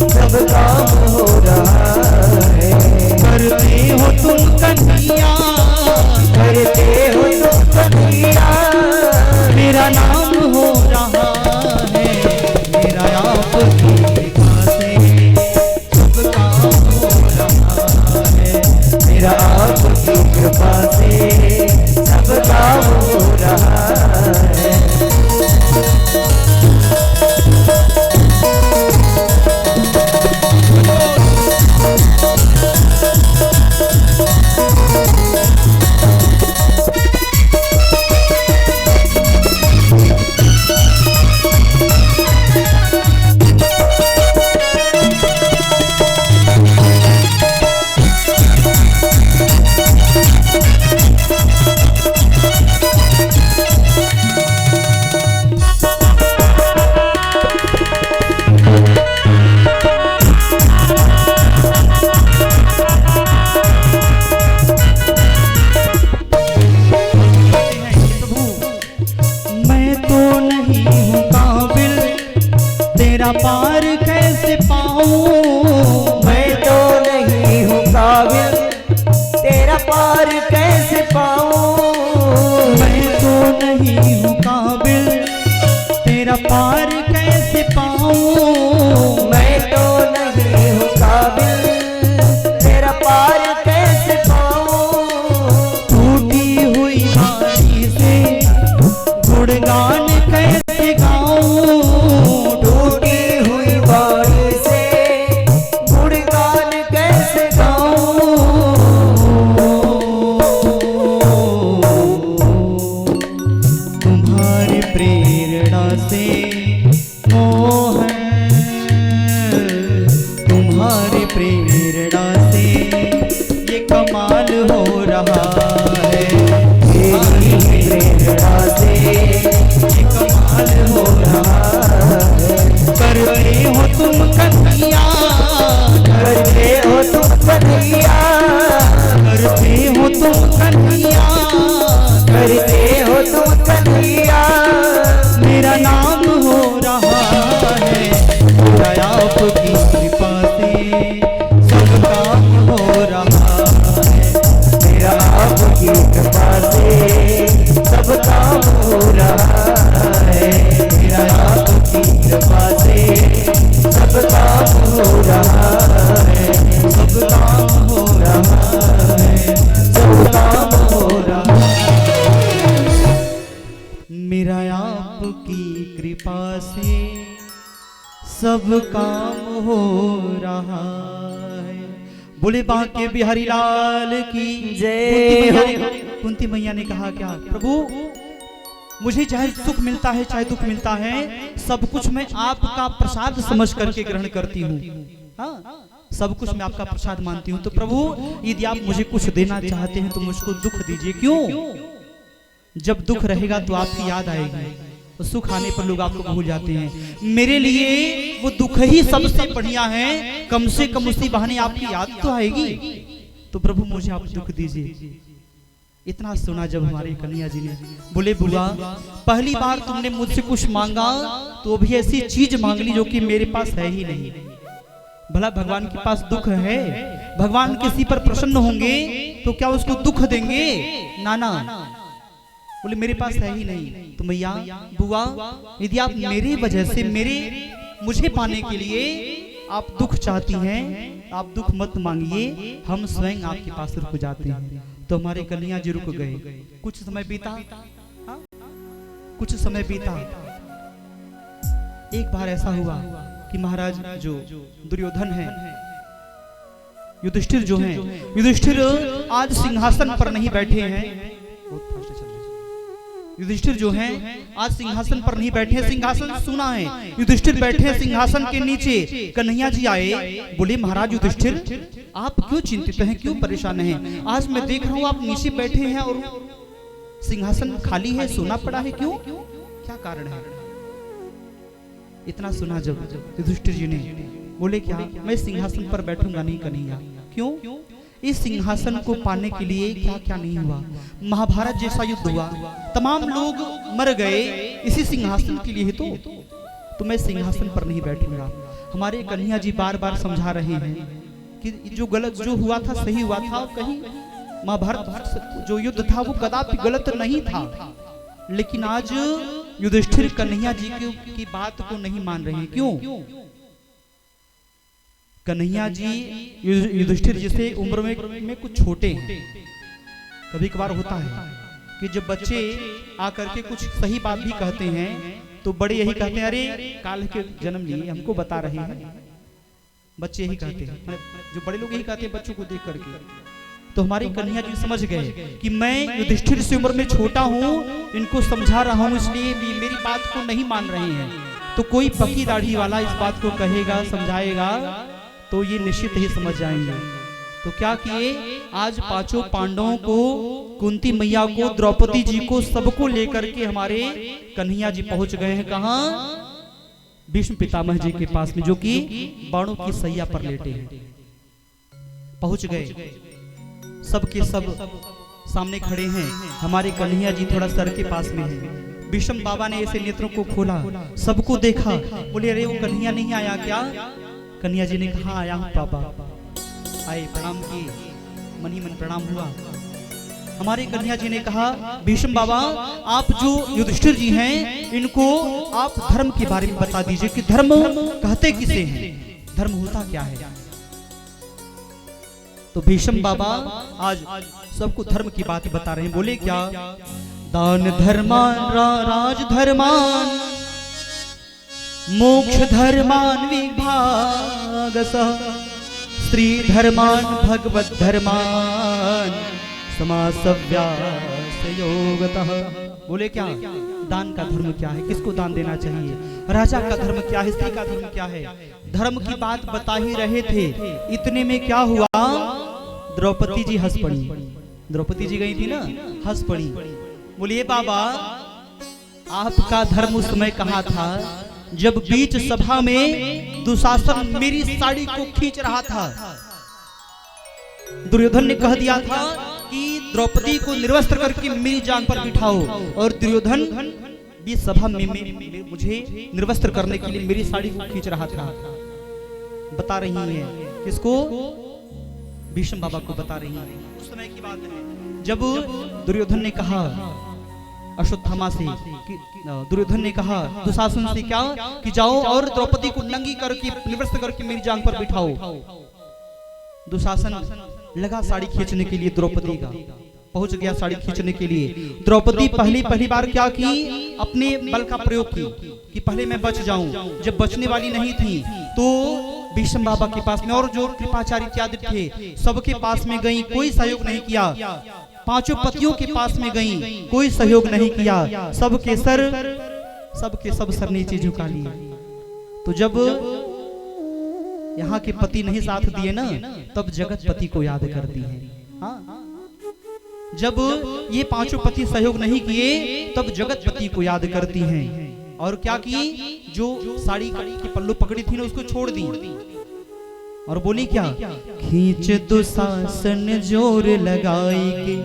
सब काम हो रहा है। करते हो तुम कन्हैया, करते हो तुम कन्हैया, मेरा नाम हो रहा है। मेरा आपकी कृपा से सब काम हो रहा है। मेरा आपकी कृपा से सब काम हो रहा है। तेरा पार कैसे पाऊं। मैं तो नहीं हूँ काबिल, तेरा पार कैसे पाऊं। मैं तो नहीं हूँ काबिल, तेरा पार कैसे पाऊं। मैं तो नहीं हूँ काबिल, तेरा पार कैसे पाऊं। टूटी हुई बारी से गुणगान कैसे गाऊं। टूटी हुई बारी से गुणगान कैसे गाऊं। तुम्हारी प्रेरणा से मोहन, तुम्हारी प्रेरणा से ये कमाल हो रहा है। तेरी प्रेरणा से ये कमाल हो रहा है। करते हो तुम कन्हैया, करते हो तुम कन्हैया, करते हो तुम कन्हैया, करते हो तुम कन्हैया, मेरा नाम हो रहा है। मेरा आपकी कृपा से सब काम हो रहा है। मेरा आपकी कृपा से सब काम हो रहा है। मेरा आपकी कृपा से सब काम हो रहा है। सब काम हो रहा है, सब काम हो रहा है। मेरा आपकी कृपा से सब काम हो रहा है। बोले बांके बिहारी लाल की जय हो। कुंती मैया ने कहा क्या प्रभु, मुझे चाहे सुख मिलता है चाहे दुख मिलता है, सब कुछ मैं आपका प्रसाद समझ करके ग्रहण करती हूँ। हाँ, सब कुछ मैं आपका प्रसाद मानती हूँ। तो प्रभु यदि आप मुझे कुछ देना चाहते हैं तो मुझको दुख दीजिए। क्यों? जब दुख रहेगा तो आपकी याद आएगी, तो सुख आने पर लोग आपको भूल जाते हैं। मेरे लिए वो दुख ही सबसे बढ़िया है, कम से कम उसी बहाने आपकी याद तो आएगी। तो प्रभु मुझे आप दुख दीजिए। इतना सुना जब हमारे कन्हैया जी ने, बोले बुआ पहली बार तुमने मुझसे कुछ मांगा तो भी ऐसी चीज मांग ली जो कि मेरे पास है ही नहीं। भला भगवान के पास दुख है? भगवान किसी पर प्रसन्न होंगे तो क्या उसको दुख देंगे? नाना। बोले मेरे पास है ही नहीं। तो मैया बुआ यदि आप मेरी वजह से मुझे पाने के लिए आप दुख चाहती हैं, आप दुख मत मांगिए, हम स्वयं आपके पास रुक जाते हैं। तो हमारे कन्हैया जी रुक गए। कुछ समय बीता, हाँ? कुछ समय बीता। एक बार ऐसा हुआ कि महाराज जो दुर्योधन है युधिष्ठिर जो हैं, युधिष्ठिर आज सिंहासन पर नहीं बैठे हैं। युधिष्ठिर जो हैं आज सिंहासन पर नहीं बैठे हैं, सिंहासन सुना है। युधिष्ठिर बैठे हैं सिंहासन के नीचे। कन्हैया जी आए, बोले महाराज युधिष्ठिर आप क्यों चिंतित हैं, क्यों परेशान हैं? आज मैं देख रहा हूँ आप नीचे बैठे हैं और सिंहासन खाली है, सोना पड़ा है, क्यों, क्या कारण है? इतना सुना जब युधिष्ठिर जी ने बोले क्या मैं सिंहासन पर बैठूंगा नहीं कन्हैया। क्यों? इस सिंहासन को पाने के लिए क्या क्या नहीं हुआ। महाभारत जैसा युद्ध हुआ, तमाम लोग मर गए इसी सिंहासन के लिए तो मैं सिंहासन पर नहीं बैठूंगा। हमारे कन्हैया जी बार बार समझा रहे हैं कि जो गलत जो हुआ था सही हुआ था, कहीं महाभारत जो युद्ध था वो कदापि गलत नहीं था। लेकिन आज युधिष्ठिर कन्हैया जी की बात को नहीं मान रहे हैं। क्यों? कन्हैया जी युधिष्ठिर जैसे उम्र में कुछ छोटे हैं। कभी कभार होता है कि जब बच्चे आकर के कुछ सही बात भी कहते हैं तो बड़े यही कहते हैं अरे काल के जन्म लिए हमको बता रहे हैं। बच्चे यही कहते हैं, जो बड़े लोग यही कहते हैं बच्चों को देख करके। तो हमारी कन्हैया जी समझ गए कि मैं युधिष्ठिर से उम्र में छोटा हूँ, इनको समझा रहा हूँ, इसलिए मेरी बात को नहीं मान रहे हैं। तो कोई पकी दाढ़ी वाला इस बात को कहेगा, समझाएगा तो ये निश्चित ही समझ जाएंगे। तो क्या किए, आज पांचों पांडवों को, कुंती मैया को, द्रौपदी जी को, सबको लेकर के हमारे कन्हैया जी पहुंच गए हैं। कहाँ? भीष्म पितामह जी के पास में, जो कि बाणों की सैया पर लेटे हैं। पहुंच गए, सबके सब सामने खड़े हैं। हमारे कन्हैया जी थोड़ा सर के पास में हैं। भीष्म बाबा ने ऐसे नेत्रों को खोला, सबको देखा, बोले अरे वो कन्हैया नहीं आया क्या? कन्हैया जी ने कहा आया हूँ पापा। आए, प्रणाम किए, मन ही मन प्रणाम हुआ। हमारे कन्हैया जी ने कहा भीष्म बाबा आप जो युधिष्ठिर जी हैं इनको आप धर्म के बारे में बता दीजिए कि धर्म कहते किसे हैं, धर्म होता क्या है। तो भीष्म बाबा आज सबको धर्म की बात बता रहे हैं। बोले क्या? दान धर्मान राज धर्मान मोक्ष धर्मान विभागसः स्त्री धर्मान भगवत धर्मान समासव्यास योगतः। बोले क्या? दान का धर्म क्या है, किसको दान देना चाहिए, राजा का धर्म क्या है, स्त्री का धर्म क्या है। धर्म की बात बता ही रहे थे, इतने में क्या हुआ, द्रौपदी जी हंस पड़ी। द्रौपदी जी गई थी ना, हंस पड़ी। बोलिए बाबा आपका धर्म उस समय कहा था जब बीच सभा में दुशासन मेरी साड़ी को खींच रहा था। दुर्योधन ने कह दिया था कि द्रौपदी को निर्वस्त्र करके मेरी जांग पर बिठाओ, और दुर्योधन बीच सभा में मुझे निर्वस्त्र करने के लिए मेरी साड़ी को खींच रहा था। बता रही है किसको? भीष्म बाबा को बता रही है। उस समय की बात है जब दुर्योधन ने कहा अश्वत्थामा से कि दुर्योधन ने कहा दुशासन से क्या कि जाओ और द्रौपदी को नंगी करके निवृत्त करके मेरी जांग पर बिठाओ। दुशासन लगा साड़ी खींचने के लिए, द्रौपदी का पहुंच गया साड़ी खींचने के लिए। द्रौपदी पहली बार क्या की, अपने बल का प्रयोग की कि पहले मैं बच जाऊं। जब बचने वाली नहीं थी तो भीष्म बाबा के पास में और जो कृपाचार्य इत्यादि थे सबके पास में गई, कोई सहयोग नहीं किया। पांचों पतियों के पास में गई, कोई सहयोग नहीं किया। सबके सब सर नीचे झुका लिए। तो जब यहाँ के पति नहीं साथ दिए ना, तब जगत पति को याद करती है। हाँ? जब ये पांचों पति सहयोग नहीं किए तब जगत पति को याद करती हैं। और क्या की, जो साड़ी की पल्लू पकड़ी थी ना उसको छोड़ दी और बोली क्या, खींच दुशासन जोर लगाई के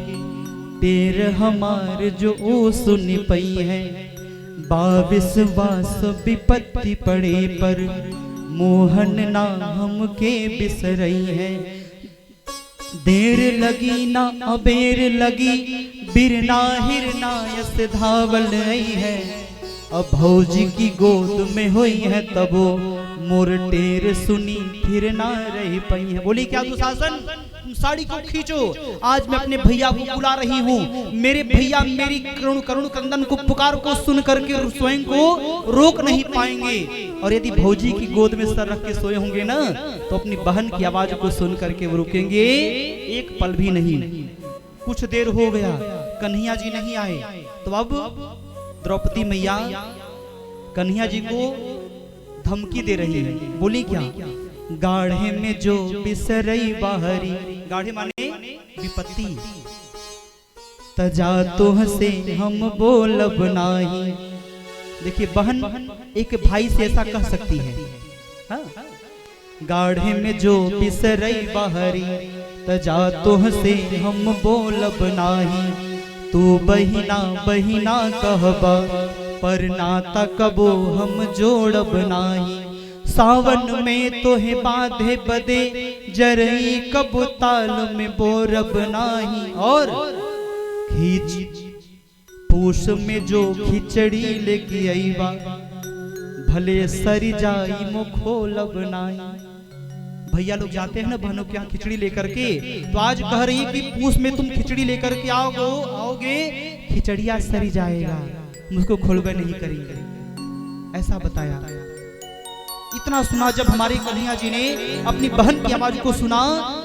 पैर हमार जो ओ सुन पई है। 22 वास विपत्ति पड़े पर मोहन नाम के बिसरई है। देर लगी ना अबेर लगी बिरना हिरना यस धावल नहीं है। अब भौजी की गोद में हुई है तबो मोर टेर सुनी फिर ना रही पई है। बोली क्या दुशासन, तुम साड़ी को खींचो। आज मैं अपने भैया को बुला रही हूँ, मेरे भैया मेरी करुण करुण क्रंदन को पुकार को सुन करके स्वयं को रोक नहीं पाएंगे। और यदि भौजी की गोद में सर रख के सोए होंगे ना, तो अपनी बहन की आवाज को सुन करके वो रुकेंगे एक पल भी नहीं। कुछ देर हो गया, कन्हैया जी नहीं आए, तो अब द्रौपदी मैया कन्हैया जी को धमकी दे रही है। बोली क्या? गाढ़े में जो बिसरई बाहरी, गाढ़े माने विपत्ति, तजा तो हसे हम बोलब नाही। देखिए बहन एक भाई से ऐसा कह सकती है, हाँ? गाढ़े में जो बिसरई बाहरी, तजा तो हसे हम बोलब नाही। तू बहिना बहिना कहबा, पर नाता कबो हम जोड़ब नाही। सावन में तोहे बांधे बदे, जरई कबो ताल में बोरब नाही। और खींच पूस में जो खिचड़ी लेके आईबा, भले सरी जाई मुखोलब नाही। भैया लोग जाते हैं ना बहनों के यहाँ खिचड़ी लेकर के, तो आज कह रही कि पूस में तुम खिचड़ी लेकर के आओगे, खिचड़िया सरी जाएगा, मुझको खोलबे नहीं करेंगे, ऐसा बताया। इतना सुना जब हमारी कन्हैया जी ने अपनी बहन की आवाज को सुना,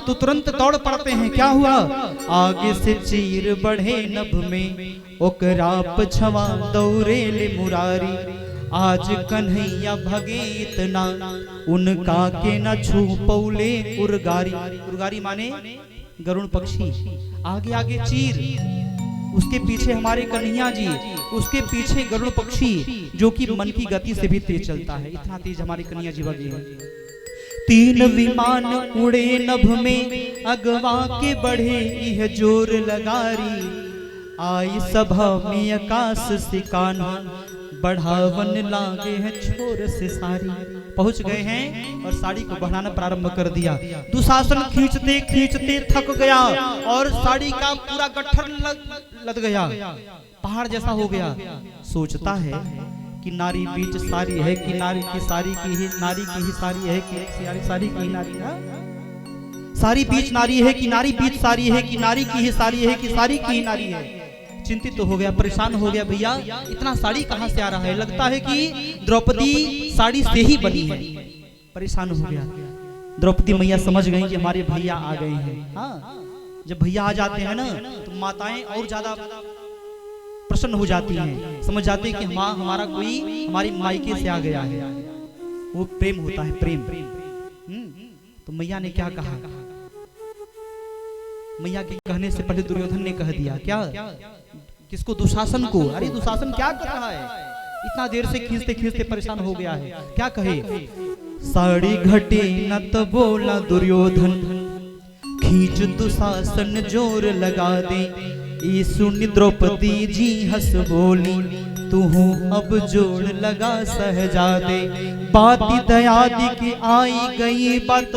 तो तुरंत दौड़ पड़ते हैं। क्या हुआ? आगे से चीर बढ़े नभ में, ओकरा पछवा दौड़े ले मुरारी। आज कन्हैया भगे इतना, उनका के न छू पौले उर्गारी। उर्गारी माने गरुण पक्षी। आगे आगे चीर, उसके पीछे हमारे कन्हैया जी, उसके पीछे गरुड़ पक्षी, जो कि मन की गति से भी तेज चलता है। इतना तेज हमारे कन्हैया जी भगे हैं। 3 विमान उड़े नभ में, अगवा के बढ़े यह जोर लगारी। आई सभा में आकाश से कान्हा, बढ़ावन लागे हैं छोर से सारी। पहुंच गए हैं और साड़ी को बढ़ाना प्रारंभ कर दिया। दुशासन खींचते खींचते थक गया और साड़ी का पूरा गट्ठर लद गया, पहाड़ जैसा हो गया। सोचता है कि नारी बीच सारी है कि नारी की सारी की ही नारी की ही सारी है कि सारी की नारी ना, सारी बीच नारी है कि नारी बीच सारी है कि नारी की ही सारी है कि सारी की ही नारी है। चिंतित तो हो गया, परेशान हो गया, भैया इतना साड़ी कहां से आ रहा है? लगता है कि द्रौपदी साड़ी से ही बनी है। परेशान हो गया। द्रौपदी मैया समझ गई कि हमारे भैया आ गए हैं। हाँ, जब भैया आ जाते हैं ना, तो माताएं और ज्यादा प्रसन्न हो जाती हैं, समझ जाते हैं कि हमारा कोई हमारी मायके से आ गया है। वो प्रेम होता है, प्रेम। तो मैया ने क्या कहा? मैया के कहने से पहले दुर्योधन ने कह दिया। क्या? किसको? दुशासन को। अरे दुशासन क्या कर रहा है? इतना देर से खींचते खींचते परेशान हो गया है। क्या कहे? साड़ी घटे न तो बोला दुर्योधन, खींच दुशासन जोर लगा दे। ये सुन द्रौपदी जी हंस बोली, तू अब जोड़ लगा सहजादे। बाती दयादी की आई गई बात,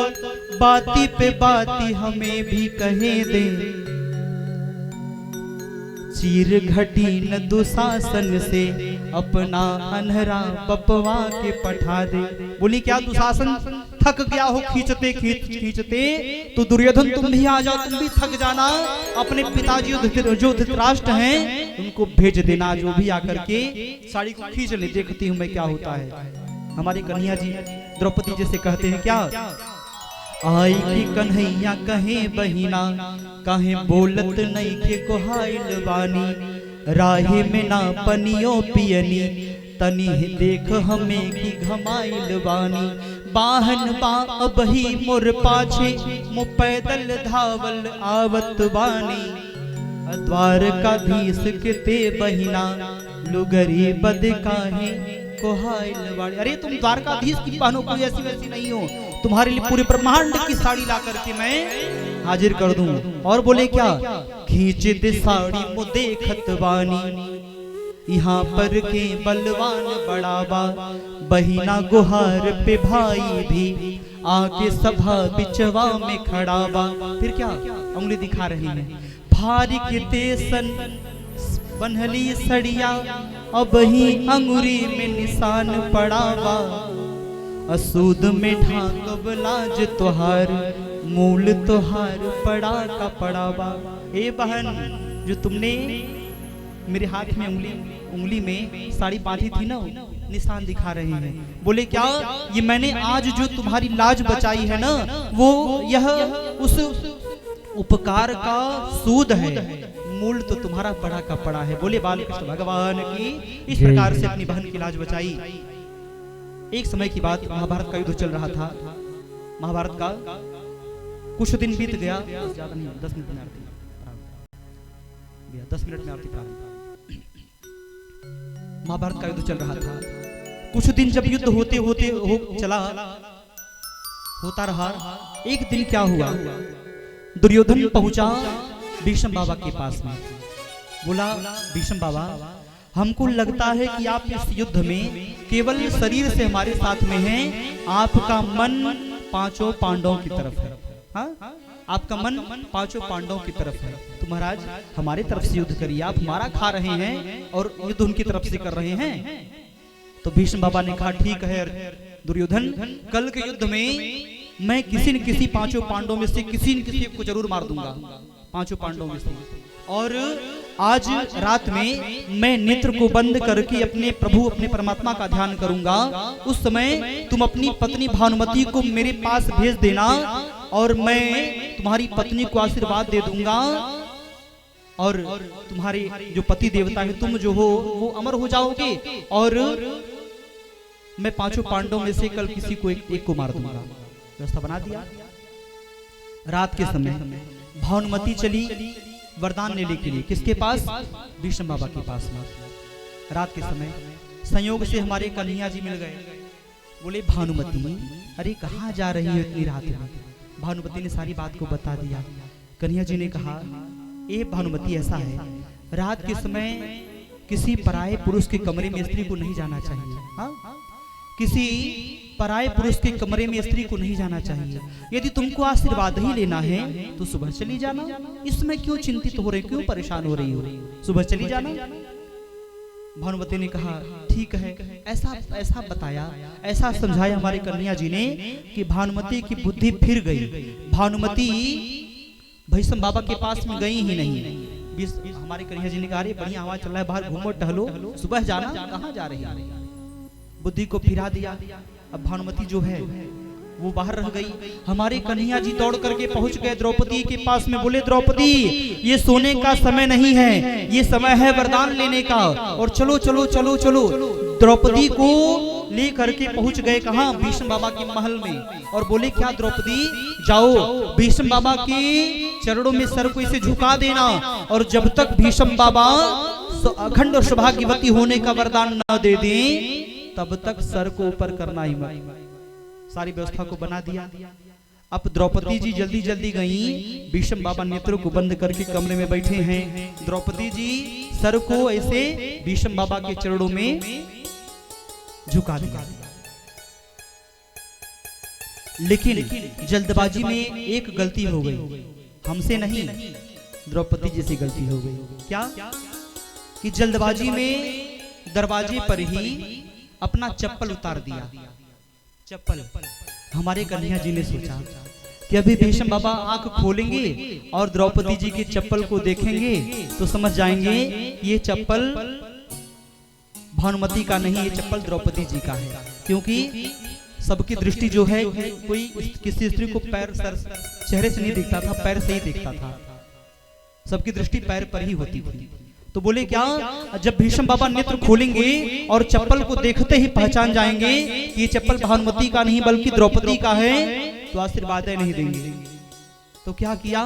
बाती पे बाती हमें भी कहे दे। चीर घटी न दुशासन से, अपना अनहरा पपवा के पठा दे। बोली क्या? दुशासन थक गया हो खींचते खींचते, तो दुर्योधन तुम भी आ जाओ, तुम भी थक जाना। अपने पिताजी जो धृतराष्ट्र हैं उनको भेज देना, जो भी आकर के साड़ी को खींच ले, देखती हूँ मैं क्या होता है। हमारे कन्हैया जी द्रौपदी जैसे कहते हैं क्या? आई की कन्हैया कहे बहिना, कहे बोलत नहीं के कोहाइल बानी। राहे में ना पनियो पियनी, तनी देख हमें की घमाइल बानी। बाहन बा अबही मोर पाछे, मु पैदल धावल आवत बानी। द्वारकाधीश के ते बहिना, लुगरी बद काहे कोहाइल बाड़ी। अरे तुम द्वारकाधीश की बहनों कोई ऐसी वैसी नहीं हो, तुम्हारे लिए पूरे ब्रह्मांड की साड़ी ला करके मैं हाजिर कर दूं। और बोले क्या? खींच दे साड़ी मु देखत बानी, यहाँ पर के बलवान बड़ाबा। बहिना गुहार पे भाई भी, आके सभा बिचवा में खड़ाबा। फिर क्या? उंगली दिखा रही है। भारी के तेसन बनहली सड़िया, अब ही अंगुरी में निशान पड़ावा। असूद में ढाकब लाज तोहार, मूल तोहार पड़ा का पड़ा बा। ए बहन, जो तुमने मेरे हाथ में उंगली में साड़ी बांधी थी ना, निशान दिखा रहे हैं। बोले क्या? ये मैंने आज जो तुम्हारी लाज बचाई है ना, वो यह उस उपकार का सूद है। मूल तो तुम्हारा पड़ा का पड़ा है। बोले बाल कृष्ण भगवान की। इस प्रकार से अपनी बहन की लाज बचाई। एक समय की बात, महाभारत का युद्ध चल रहा था। महाभारत का कुछ दिन बीत गया, ज्यादा नहीं, 10 मिनट में आरती, 10 मिनट में आरती प्रारंभ। महाभारत का युद्ध चल रहा था। कुछ दिन जब युद्ध होता रहा। एक दिन क्या हुआ, दुर्योधन पहुंचा भीष्म बाबा के पास में। बोला, भीष्म बाबा, हमको लगता है कि आप इस युद्ध में केवल शरीर से हमारे साथ में हैं, आपका मन पांचों पांडवों की तरफ है। हाँ? आपका मन पांचों पांडवों की तरफ है। तो महाराज, हमारे तरफ से युद्ध करिए, आप हमारा खा रहे हैं और युद्ध उनकी तरफ से कर रहे हैं। तो भीष्म बाबा ने कहा, ठीक है दुर्योधन, कल के युद्ध में मैं किसी न किसी पांचों पांडवों में से किसी न किसी को जरूर मार दूंगा, पांचों पांडवों में से। और आज रात में मैं नेत्र को बंद करके अपने प्रभु, अपने परमात्मा का ध्यान करूंगा। उस समय तुम अपनी पत्नी भानुमति को मेरे पास भेज देना और मैं तुम्हारी पत्नी को आशीर्वाद दे दूंगा और तुम्हारे जो पति देवता है, तुम जो हो वो अमर हो जाओगे और मैं पांचों पांडवों में से कल किसी को एक को मार दूंगा। व्यवस्था बना दिया। रात के समय भानुमति चली वरदान लेने के लिए। किसके पास? भीष्म बाबा के पास में। रात के समय संयोग से हमारे कन्हैया जी मिल गए। बोले, भानुमति, अरे कहाँ जा रही हो इतनी रात में? भानुमति ने सारी बात को बता दिया। कन्हैया जी ने कहा, ए भानुमति, ऐसा है, रात के समय किसी पराये पुरुष के कमरे में स्त्री को नहीं जाना चाहिए। हाँ? किसी पराये पुरुष के कमरे में स्त्री को नहीं जाना चाहिए। यदि तुमको आशीर्वाद ही लेना है तो सुबह चली जाना। इसमें क्यों चिंतित हो रही, क्यों परेशान हो रही हो? सुबह चली जाना। भानुमति ने कहा, ठीक है। ऐसा बताया, ऐसा समझाया हमारे कन्हैया जी ने कि भानुमति की बुद्धि फिर गई। भानुमति भीष्म बाबा के पास में गई ही नहीं। हमारे कन्हैया जी ने कहा, बढ़िया आवाज चल रहा है, बाहर घूमो टहलो, सुबह जाना, कहाँ जा रही है? बुद्धि को फिरा दिया। अब भानुमति जो है वो बाहर रह गई। हमारे कन्हैया जी दौड़ करके पहुंच गए द्रौपदी के पास में। बोले, द्रौपदी, ये सोने का समय नहीं है, ये समय है वरदान लेने का, और चलो चलो चलो चलो। द्रौपदी को ले करके पहुंच गए कहाँ? भीष्म बाबा के महल में। और बोले, क्या द्रौपदी, जाओ भीष्म बाबा के चरणों में सर को इसे झुका देना, और जब तक भीष्म बाबा अखंड सौभाग्यवती होने का वरदान न दे दें तब तक सर को ऊपर करना ही मत। सारी व्यवस्था को बना दिया। अब द्रौपदी जी जल्दी जल्दी गई। भीष्म बाबा नेत्रों को बंद करके कमरे में बैठे हैं। द्रौपदी जी सर को ऐसे भीष्म बाबा के चरणों में झुका दिया। लेकिन जल्दबाजी में एक गलती हो गई, हमसे नहीं, द्रौपदी जी से गलती हो गई। क्या? कि जल्दबाजी में दरवाजे पर ही अपना चप्पल उतार दिया। चप्पल। हमारे कन्हैया जी ने सोचा कि अभी भीष्म बाबा आंख खोलेंगे और द्रौपदी जी के चप्पल को देखेंगे तो समझ जाएंगे ये चप्पल भानुमति का नहीं, ये चप्पल द्रौपदी जी का है। क्योंकि सबकी दृष्टि जो है, कोई किसी स्त्री को पैर सर चेहरे से नहीं दिखता था, पैर से ही दिखता था। सबकी दृष्टि पैर पर ही होती थी। तो बोले, क्या? जब भीष्म बाबा नेत्र खोलेंगे और चप्पल को देखते ही पहचान जाएंगे कि ये चप्पल भानुमति का नहीं बल्कि द्रौपदी का है, तो आशीर्वाद नहीं देंगे। तो क्या किया?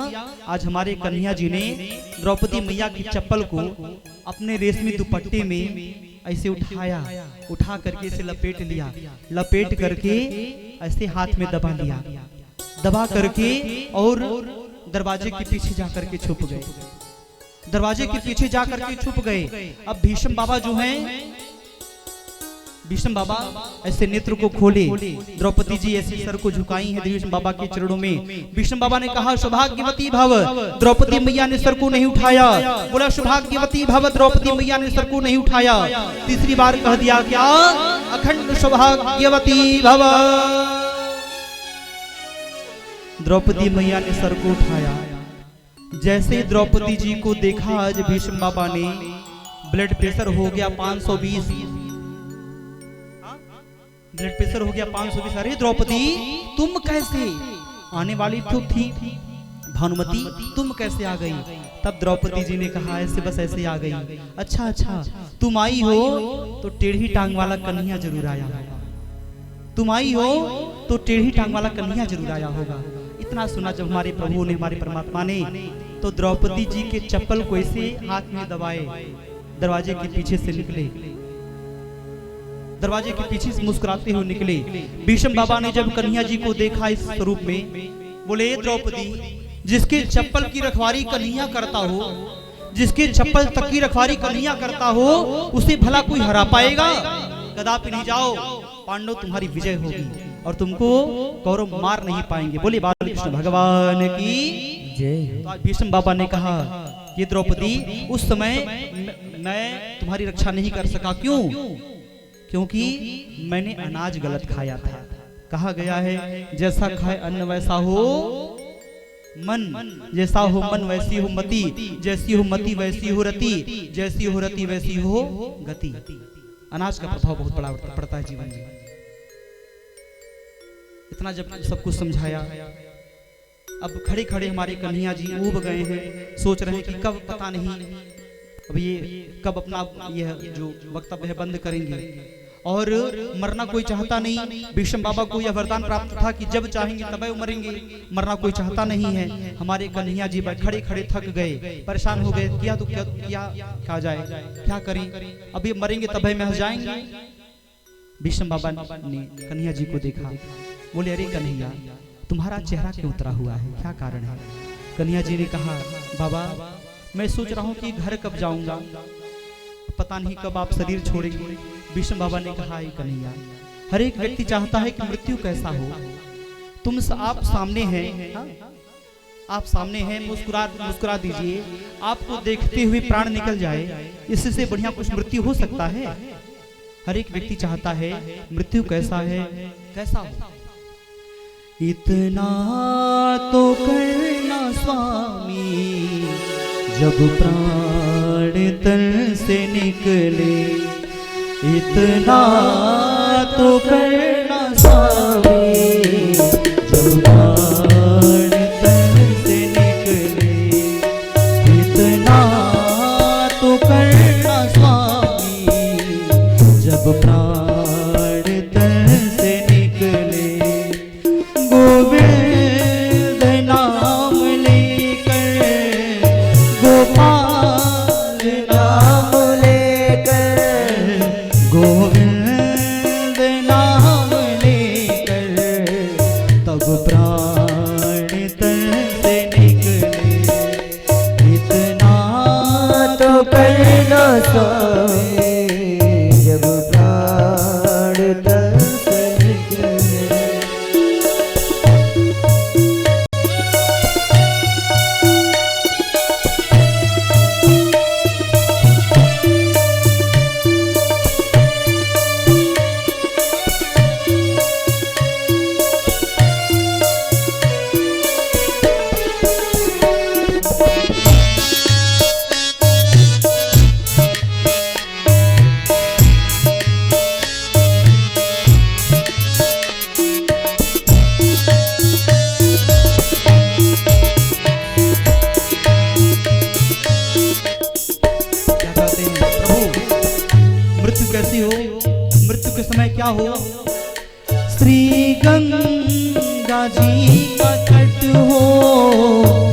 आज हमारे कन्हैया जी ने द्रौपदी मैया की चप्पल को अपने रेशमी दुपट्टे में ऐसे उठाया, उठा करके इसे लपेट लिया, लपेट करके ऐसे हाथ में दबा लिया, दबा करके और दरवाजे के पीछे जाकर के छुप गए। दरवाजे के पीछे जाकर के छुप गए। अब भीष्म बाबा जो हैं, भीष्म बाबा ऐसे नेत्र को खोले, द्रौपदी जी ऐसे सर को झुकाई है भीष्म बाबा के चरणों में। भीष्म बाबा ने कहा, सौभाग्यवती भव। द्रौपदी मैया ने सर को नहीं उठाया। बोला, सौभाग्यवती भव, द्रौपदी मैया ने सर को नहीं उठाया। तीसरी बार कह दिया, क्या? अखंड सौभाग्यवती भव। द्रौपदी मैया ने सर को उठाया। जैसे ही द्रौपदी जी को देखा आज भीष्म बाबा ने, ब्लड प्रेशर हो गया 520, ब्लड प्रेशर हो गया 520। अरे द्रौपदी तुम कैसे आने वाली तो थी, भानुमति तुम कैसे आ गई? तब द्रौपदी जी ने कहा ऐसे बस ऐसे आ गई। अच्छा अच्छा तुम आई हो तो टेढ़ी टांग वाला कन्हैया जरूर आया होगा, तुम आई हो तो टेढ़ी टांग वाला कन्हैया जरूर आया होगा। इतना सुना जब हमारे प्रभु ने, हमारे परमात्मा ने, तो द्रौपदी जी के चप्पल को ऐसे हाथ में दबाए, दरवाजे के पीछे से निकले, दरवाजे के पीछे से मुस्कुराते हुए निकले। भीष्म बाबा ने जब कन्हैया जी को देखा इस स्वरूप में, बोले द्रौपदी जिसके चप्पल की रखवारी कन्हैया करता हो, जिसके चप्पल तक की रखवारी कन्हैया करता हो, उसे भला कोई हरा पाएगा? कदापि नहीं, जाओ पांडव तुम्हारी विजय होगी और तुमको कौरव मार नहीं पाएंगे। बोले बालकृष्ण भगवान की जय। तो भीष्म बाबा ने कहा ये द्रौपदी उस समय मैं तुम्हारी रक्षा नहीं कर सका। क्यों? क्योंकि मैंने अनाज गलत खाया था। कहा गया है जैसा खाए अन्न वैसा हो मन, जैसा हो मन वैसी हो मति, जैसी हो मति वैसी हो रति, जैसी हो रति वैसी हो गति। अनाज का प्रभाव बहुत बड़ा पड़ता है जीवन में। इतना जब सब कुछ समझाया, अब खड़े खड़े हमारे कन्हैया जी ऊब गए हैं, सोच रहे हैं कि कब, पता नहीं अब ये कब अपना यह जो वक्तव्य है बंद करेंगे। और मरना कोई चाहता नहीं। भीष्म बाबा को यह वरदान प्राप्त था कि जब चाहेंगे तब मरेंगे, मरना कोई चाहता नहीं है। हमारे कन्हैया जी खड़े खड़े थक गए, परेशान हो गए, किया तो क्या जाए, क्या करें, अभी मरेंगे तब मर जाएंगे। भीष्म बाबा ने कन्हैया जी को देखा, बोले अरे कन्हैया तुम्हारा चेहरा क्यों उतरा हुआ है, क्या कारण है? कन्हैया जी ने कहा बाबा मैं सोच रहा हूँ कि घर कब जाऊंगा, पता नहीं कब आप शरीर छोड़ेंगे। भीष्म बाबा ने कहा कन्हैया हर एक व्यक्ति चाहता है कि मृत्यु कैसा हो, आप सामने हैं, आप सामने हैं, मुस्कुरा दीजिए, आपको देखते हुए प्राण निकल जाए, इससे बढ़िया कुछ मृत्यु हो सकता है? हर एक व्यक्ति चाहता है मृत्यु कैसा है, कैसा हो। इतना तो करना स्वामी जब प्राण तन से निकले, इतना तो करना स्वामी जब प्राण तन से निकले, इतना तो करना स्वामी जब प्राण तन से निकले। गोविंद नाम लेकर, गोपाल नाम लेकर, गोविंद नाम लेकर तब प्राण तन से निकले, इतना तो करना स्वामी जब प्राण तन से निकले। क्या हो? श्री गंगा जी का तट हो,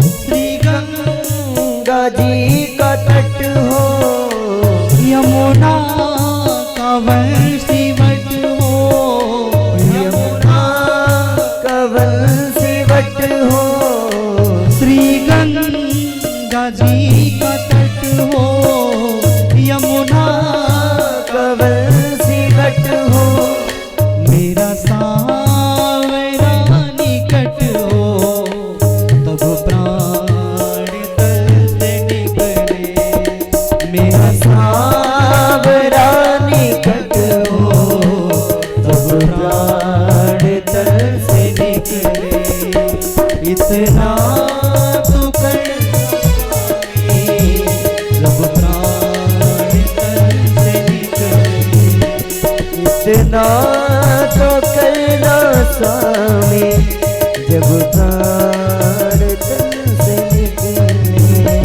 श्री गंगा जी का तट हो, यमुना का वंशीवट हो, यमुना का वंशीवट हो, श्री गंगा जी का तट हो, यमुना का वंशीवट हो, मेरा सावरा निकट हो, तब प्राण तन से निकले, मेरा सावरा निकट हो, तब प्राण तन से निकले, इतना तो करना स्वामी जब प्राण तन से निकले।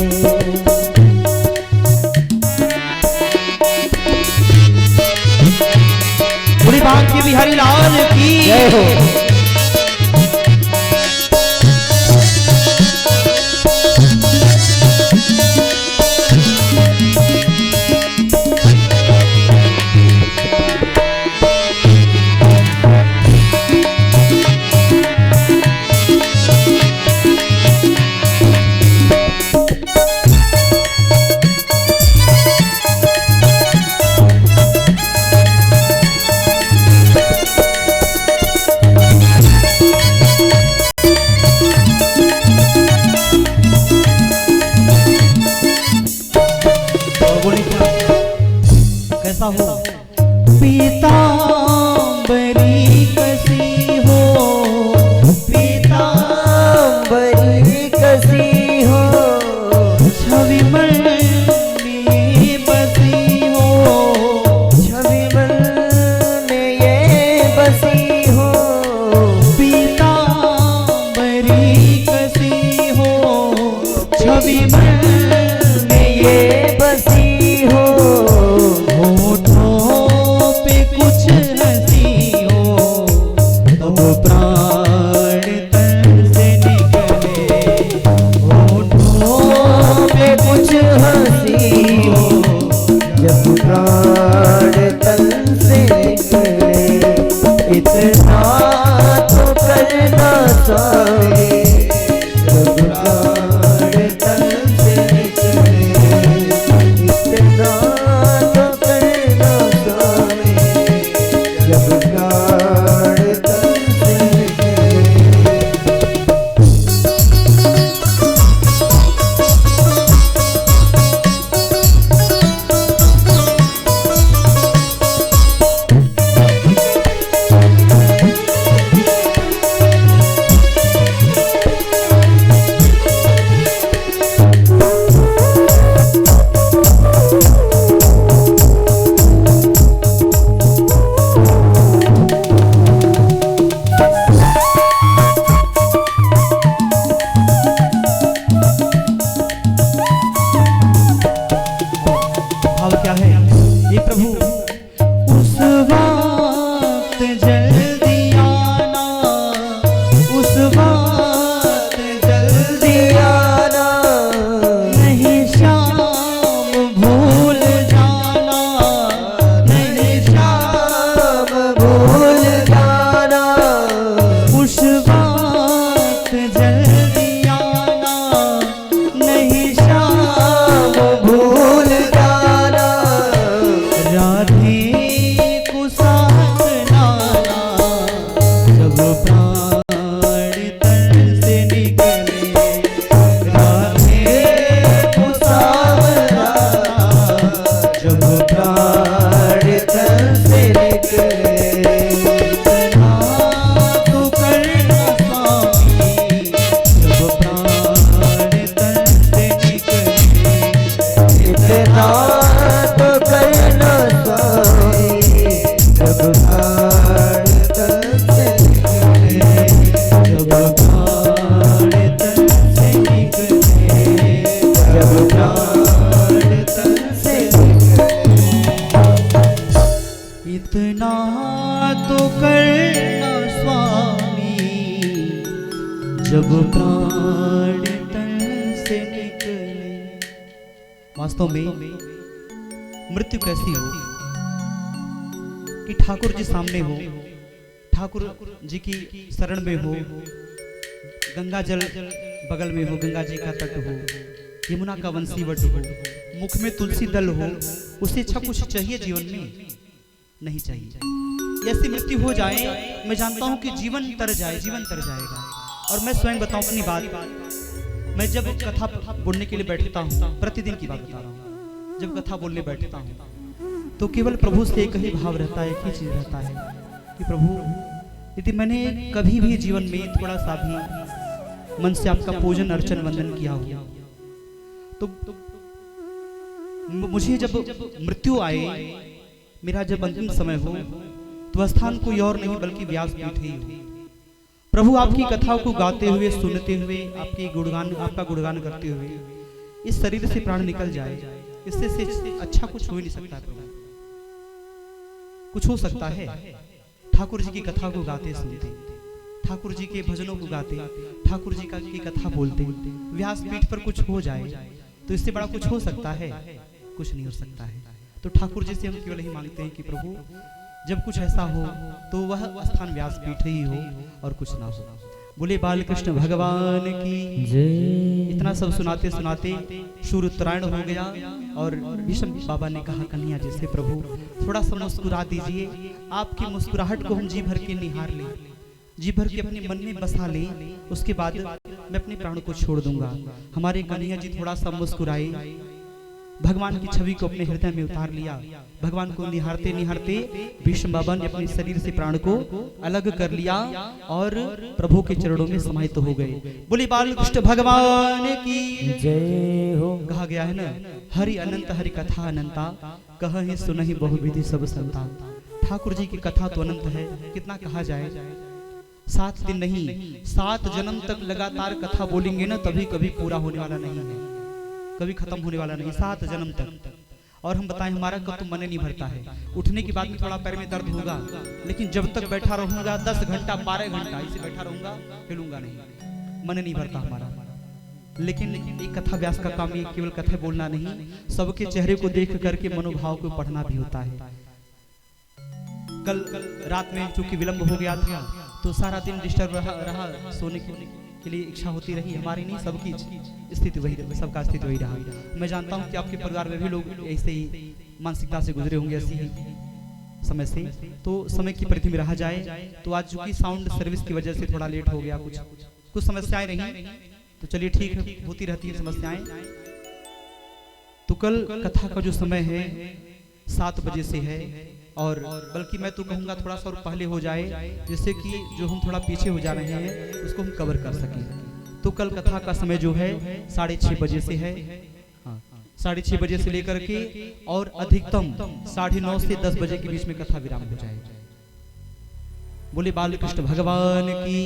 पूरी बात की बिहारी लाल की जय हो। कैसा हो पीतांबरी कसी हो, पीतांबरी कसी हो, छवि मन में बसी हो, छवि मन में ये बसी हो। पीतांबरी कसी हो, छवि मन में ये बसी हो। होठों पे कुछ हंसी हो, तब प्राण तन से निकले। होठों पे कुछ हंसी हो जब प्राण तन से निकले। इतना तो करना स्वामी जब प्राण तन से निकले। इतना तो करना स्वामी जब प्राण तन से निकले। भाव क्या है ये प्रभु? उस वक्त जल्दी आना, उस वक्त जल्दी आना, नहीं शाम भूल जाना, नहीं शाम भूल जाना। उस वक्त जल्दी आना, नहीं शाम भूल जाना। राधे को साथ लाना, जब प्राण तन से निकले। राधे को साथ लाना, जब प्राण तन से निकले। इतना तो करना स्वामी जब प्राण तन से निकले। इतना तो करना स्वामी जब प्राण तन से निकले। जब प्राण तन से निकले, जब प्राण तन से निकले। इतना तो करना स्वामी जब प्राण तन से निकले। वास्तव में मृत्यु कैसी हो कि ठाकुर जी सामने हो, ठाकुर जी की शरण में हो, गंगा जल बगल में हो, गंगा जी का तट हो, यमुना का वंशीवट हो, मुख में तुलसी दल हो, उससे अच्छा कुछ चाहिए जीवन में? नहीं चाहिए। ऐसी मृत्यु हो जाए, मैं जानता हूं कि जीवन तर जाए, जीवन तर जाएगा। और मैं स्वयं बताऊं अपनी बात, मैं जब कथा बोलने के लिए बैठता हूँ, प्रतिदिन की बात बता रहा हूँ, जब कथा बोलने बैठता हूँ तो केवल प्रभु से एक ही भाव रहता है, एक ही चीज रहता है कि प्रभु यदि मैंने कभी भी जीवन में थोड़ा सा भी मन से आपका पूजन अर्चन वंदन किया हो, तो मुझे जब मृत्यु आए, मेरा जब अंतिम समय हो, तो स्थान कोई और नहीं बल्कि व्यासपीठ ही हो। प्रभु आपकी कथाओं को गाते हुए, सुनते हुए, आपका गुणगान करते हुए इस शरीर से प्राण निकल जाए, इससे से अच्छा कुछ हो ही नहीं सकता। प्रभु कुछ हो सकता है? ठाकुर जी की कथा को गाते सुनते, ठाकुर जी के भजनों को गाते, ठाकुर जी की कथा बोलते, व्यासपीठ पर कुछ हो जाए तो इससे बड़ा कुछ हो सकता है? कुछ नहीं हो सकता है। तो ठाकुर जी से हम केवल ही मांगते हैं कि प्रभु जब कुछ ऐसा हो तो वह स्थान व्यासपीठ ही हो और कुछ ना हो। बोले बाल कृष्ण भगवान की जय। इतना सब सुनाते सुनाते सूर्य उत्तरायण हो गया और भीष्म बाबा ने कहा कन्हैया जी से, प्रभु थोड़ा सा मुस्कुरा दीजिए, आपकी मुस्कुराहट को हम जी भर के निहार लें, जी भर के अपने मन में बसा लें, उसके बाद मैं अपने प्राण को छोड़ दूंगा। हमारे कन्हैया जी थोड़ा सा मुस्कुराए, भगवान की छवि को अपने हृदय में उतार लिया। भगवान को निहारते निहारते भीष्म बाबा ने अपने शरीर से प्राण को अलग कर लिया और प्रभु के चरणों में समाहित हो गए। बोली बाल कृष्ण भगवान की जय हो। कहा गया है ना, हरि अनंत हरि कथा अनंता, कहि सुनहि बहुविधि सब संता। ठाकुर जी की कथा तो अनंत है, कितना कहा जाए। 7 दिन नहीं 7 जन्म तक लगातार कथा बोलेंगे ना, तभी कभी पूरा होने वाला नहीं है, कभी खत्म होने वाला नहीं, 7 जन्म तक। और हम बताएं हमारा कब तो मन नहीं भरता है। उठने के बाद में थोड़ा पैर में दर्द होगा, लेकिन जब तक बैठा रहूंगा 10 घंटा 12 घंटा ऐसे बैठा रहूंगा, हिलूंगा नहीं, मन नहीं भरता हमारा। लेकिन एक कथा व्यास का काम ये केवल कथा बोलना नहीं, सबके चेहरे को देख करके मनोभाव को पढ़ना भी होता है। कल रात में चूंकि विलंब हो गया था तो सारा दिन डिस्टर्ब रहा, सोने के लिए इच्छा होती रही, हमारी नहीं सबकी स्थिति वही, सबका स्थिति वही रहा। मैं जानता हूं कि आपके परिवार में भी लोग ऐसे ही मानसिकता से गुजरे होंगे, ऐसी ही समय से। तो समय की परिधि में रहा जाए। तो आज चूंकि साउंड सर्विस की वजह से थोड़ा लेट हो गया, कुछ समस्याएं रही, तो चलिए ठीक है, होती रहती है समस्याएं। तो कल कथा का जो समय है 7 बजे से है, और बल्कि मैं तो कहूँगा थोड़ा सा और पहले हो जाए, जिससे कि जो हम थोड़ा पीछे हो जा रहे हैं उसको हम कवर कर सकें। तो कल कथा का समय जो है 6:30 बजे से है, 6:30 बजे से लेकर के और अधिकतम 9:30 से 10 बजे के बीच में कथा विराम हो जाए। बोले बाल कृष्ण भगवान की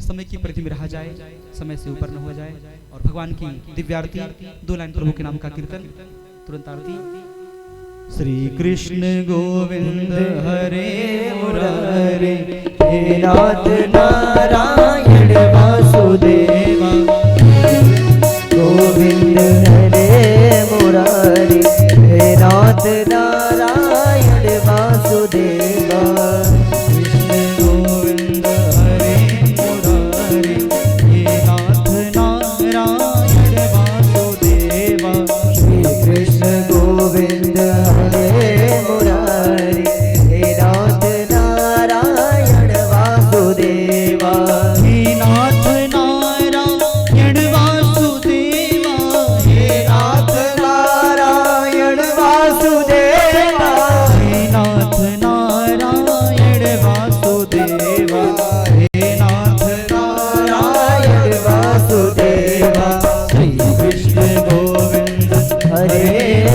समय की परिधि में रहा जाए, समय से ऊपर न हो जाए। और भगवान की दिव्य आरती, 2 लाइन प्रभु के नाम का कीर्तन, तुरंत आरती। श्री कृष्ण गोविंद हरे मुरारे, हे नाथ नारायण वासुदेव। गोविंद हरे मुरारे, हे नाथ नारायण वासुदेव। कृष्ण गोविंद हरे मुरारे, हे नाथ नारायण वासुदेव। श्री कृष्ण गोविंद हरे मुरारे, हे नाथ नारायण वासुदेव। हे नाथ नारायण वासुदेव, हे नाथ नारायण वासुदेव। हे नाथ नारायण वासुदेव, हे नाथ नारायण वासुदेव। श्री कृष्ण गोविंद हरे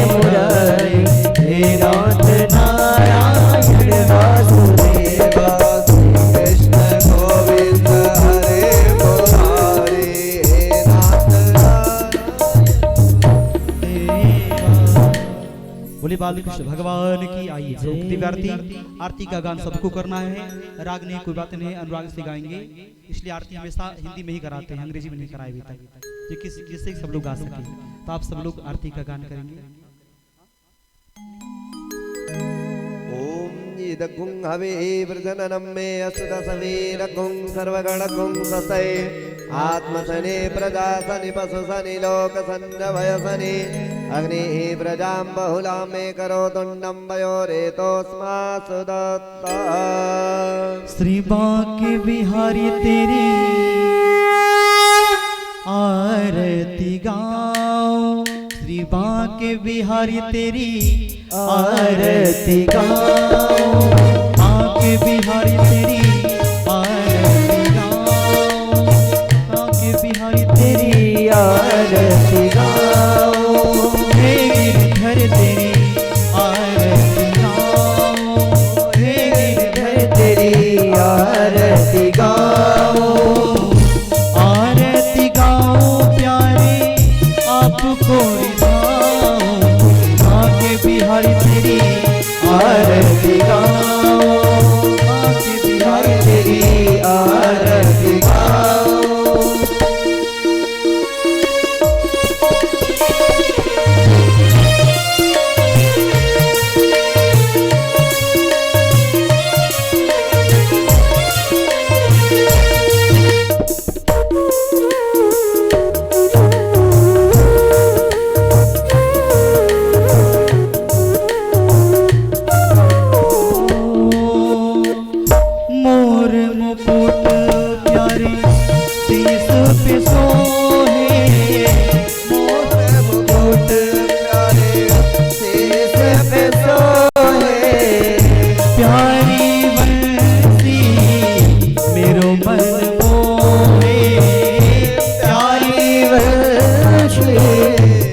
मुरारे, हे नाथ नारायण वासुदेव। श्री कृष्ण गोविंद हरे मुरारे, हे नाथ बोले बाल कृष्ण भगवान की। आइए दिव्य आरती, आरती का गान सबको करना है, राग नहीं कोई बात नहीं, अनुराग से गाएंगे। इसलिए आरती हमेशा हिंदी में ही कराते हैं, अंग्रेजी में नहीं कराए अभी तक, जिससे सब लोग गा सके। तो आप सब लोग आरती का गान करेंगे। ईदकुं हवे वृजननं मे असुदसवीरकुं सर्वगणकुं ससै आत्मसने प्रजासनि पशुसनि लोकसन्नवयसनि अग्निः प्रजां बहुलां मे करोतुण्डं वयोरेतोऽस्मासु दत्ता। श्री बांके बिहारी तेरी आरती गाओ, श्री बांके बिहारी तेरी आरती गाओ, बांके बिहारी तेरी आरती गाओ, बांके बिहारी तेरी आरती गाओ। हे गिरधर तेरी आरती गाओ, हे गिरधर बिहारी तेरी आरती गाओ, माँ के बिहारी तेरी आरती गाओ। मोर मुकुट प्यारे शीस पे सोहे, मोर मुकुट प्यारे शीस पे सोहे, प्यारी बंसी मेरो मन मोहे, प्यारी वंशी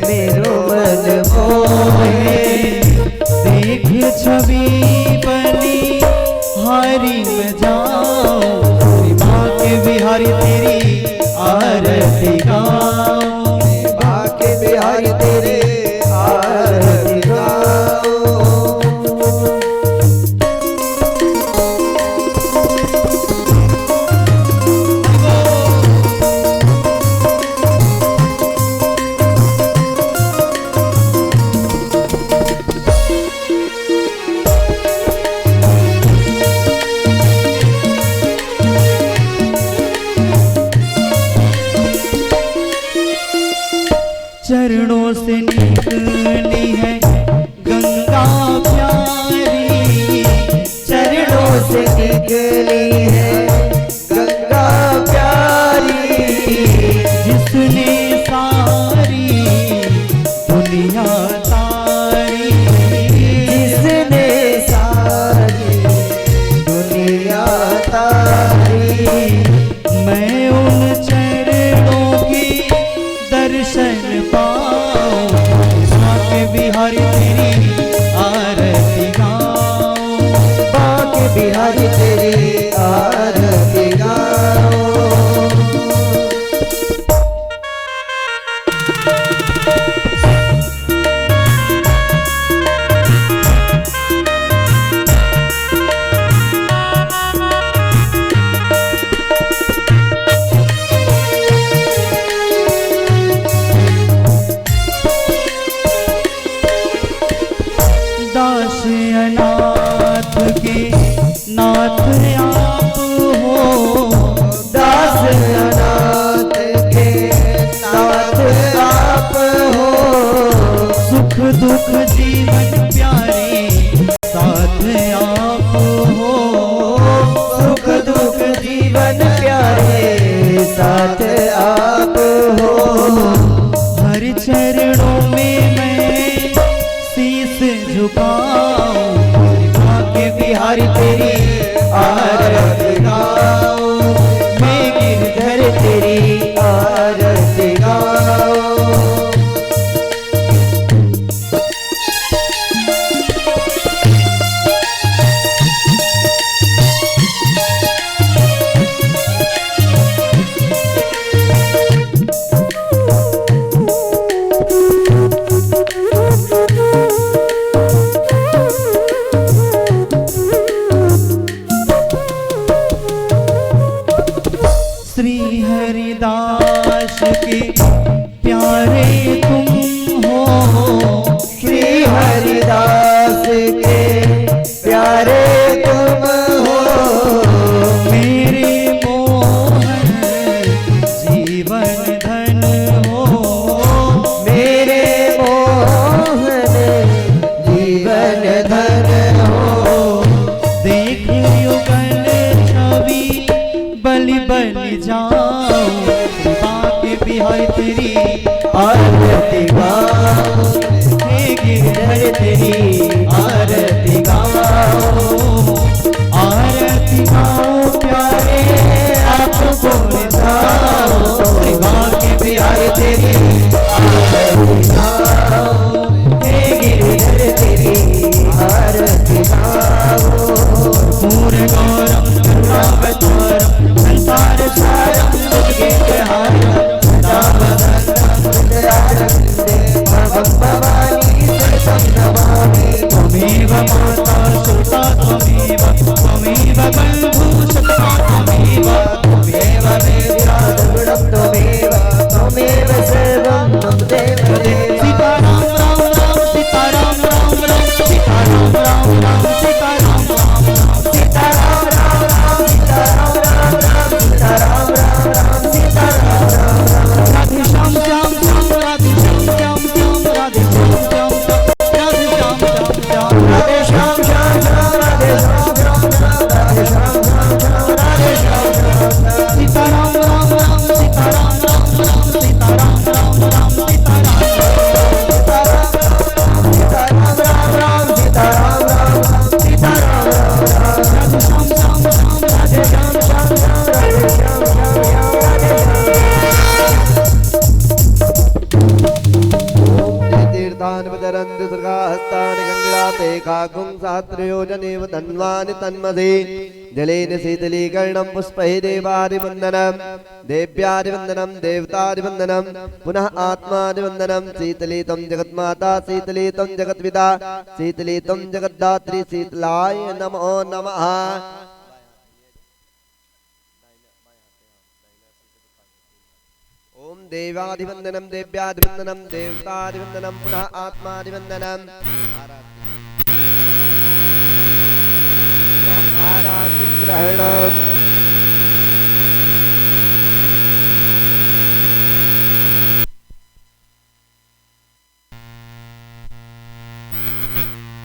मेरो मन मोहे, देख छवि बनी हारी में जाओ, माँ के बिहारी तेरी आरती गाओ, माँ के बिहारी तेरे आरती गाओ। चरणों से निकली है गंगा प्यारी, चरणों से निकली है गंगा प्यारी, जिसने सारी दुनिया तारी, जिसने सारी दुनिया तारी। मैं उन चरणों की दर्शन पाऊं, माँ के बिहारी तेरी आरती गाऊं, माँ के बिहारी तेरी आरती गाओ। दास अनाथ के नाथ आप हो, दास अनाथ के नाथ आप हो, सुख दुख जीवन प्यारे साथ आप हो, सुख दुख जीवन प्यारे साथ आप हो। हर चरणों में मैं शीस झुकाऊं, माँ के बिहारी तेरी आरती गाओ, मैं गिरधर तेरी आरती गाओ। श्री हरिदास के प्यारे तुम हो, श्री हरिदास के प्यारे तुम हो, मेरे मोहन जीवन धन हो, मेरे मोहन जीवन धन हो। देख युगल छवि बलि बलि जाओ, माँ के बिहारी तेरी आरती गाओ, हे गिरधर तेरी आरती गाओ। आरती गाओ प्यारे आपको मिलाओ, माँ के बिहारी तेरी आरती गाओ, हे गिरधर तेरी आरती गाओ। पूर्ण गौरम करुणावतारम संसार सारम दुर्गे हारम, भवानी तं नमामि त्वमेव माता सुता त्वमेव त्वमेव बन्धु सखा त्वमेव त्वमेव वेद्याद्गुणं त्वमेव त्वमेव सर्वं मम देव देव सीताराम राम राम सीताराम राम राम सीताराम राम राम सीताराम राम राम सीताराम राम राम सीताराम राम राम सीताराम राम राम सीताराम राम राम राधे श्याम श्याम श्याम राधे श्याम श्याम श्याम राधे श्याम श्याम श्याम राधे श्याम श्याम श्याम राधे श्याम श्याम श्याम राधे श्याम श्याम श्याम राधे श्याम श्याम श्याम राधे श्याम श्याम श्याम सीताराम राम राम सीताराम राम राम सीताराम राम राम सीताराम सीताराम राम राम सीताराम राम राम सीताराम राम राम राधे श्याम श्याम श्याम राधे श्याम श्याम श्याम राधे श्याम श्याम श्याम राधे श्याम तीर्थान वितरन्ति दुर्गाहस्तानि गङ्गाते काकुं सहस्रयोजनेव धन्वानि तन्मधे जलेन शीतलीकरणं पुष्पैः देवादिवन्दनं देव्यादिवन्दनं देवतादिवन्दनं पुनः आत्मादिवन्दनं शीतलीतं जगन्माता शीतलीतं जगत्पिता शीतलीतं जगद्धात्री शीतलाय नमो नमः। ओम देवादिवन्दनं देव्यादिवन्दनं देवतादिवन्दनं पुनः आत्मादिवन्दनं आराधि ग्रहणम्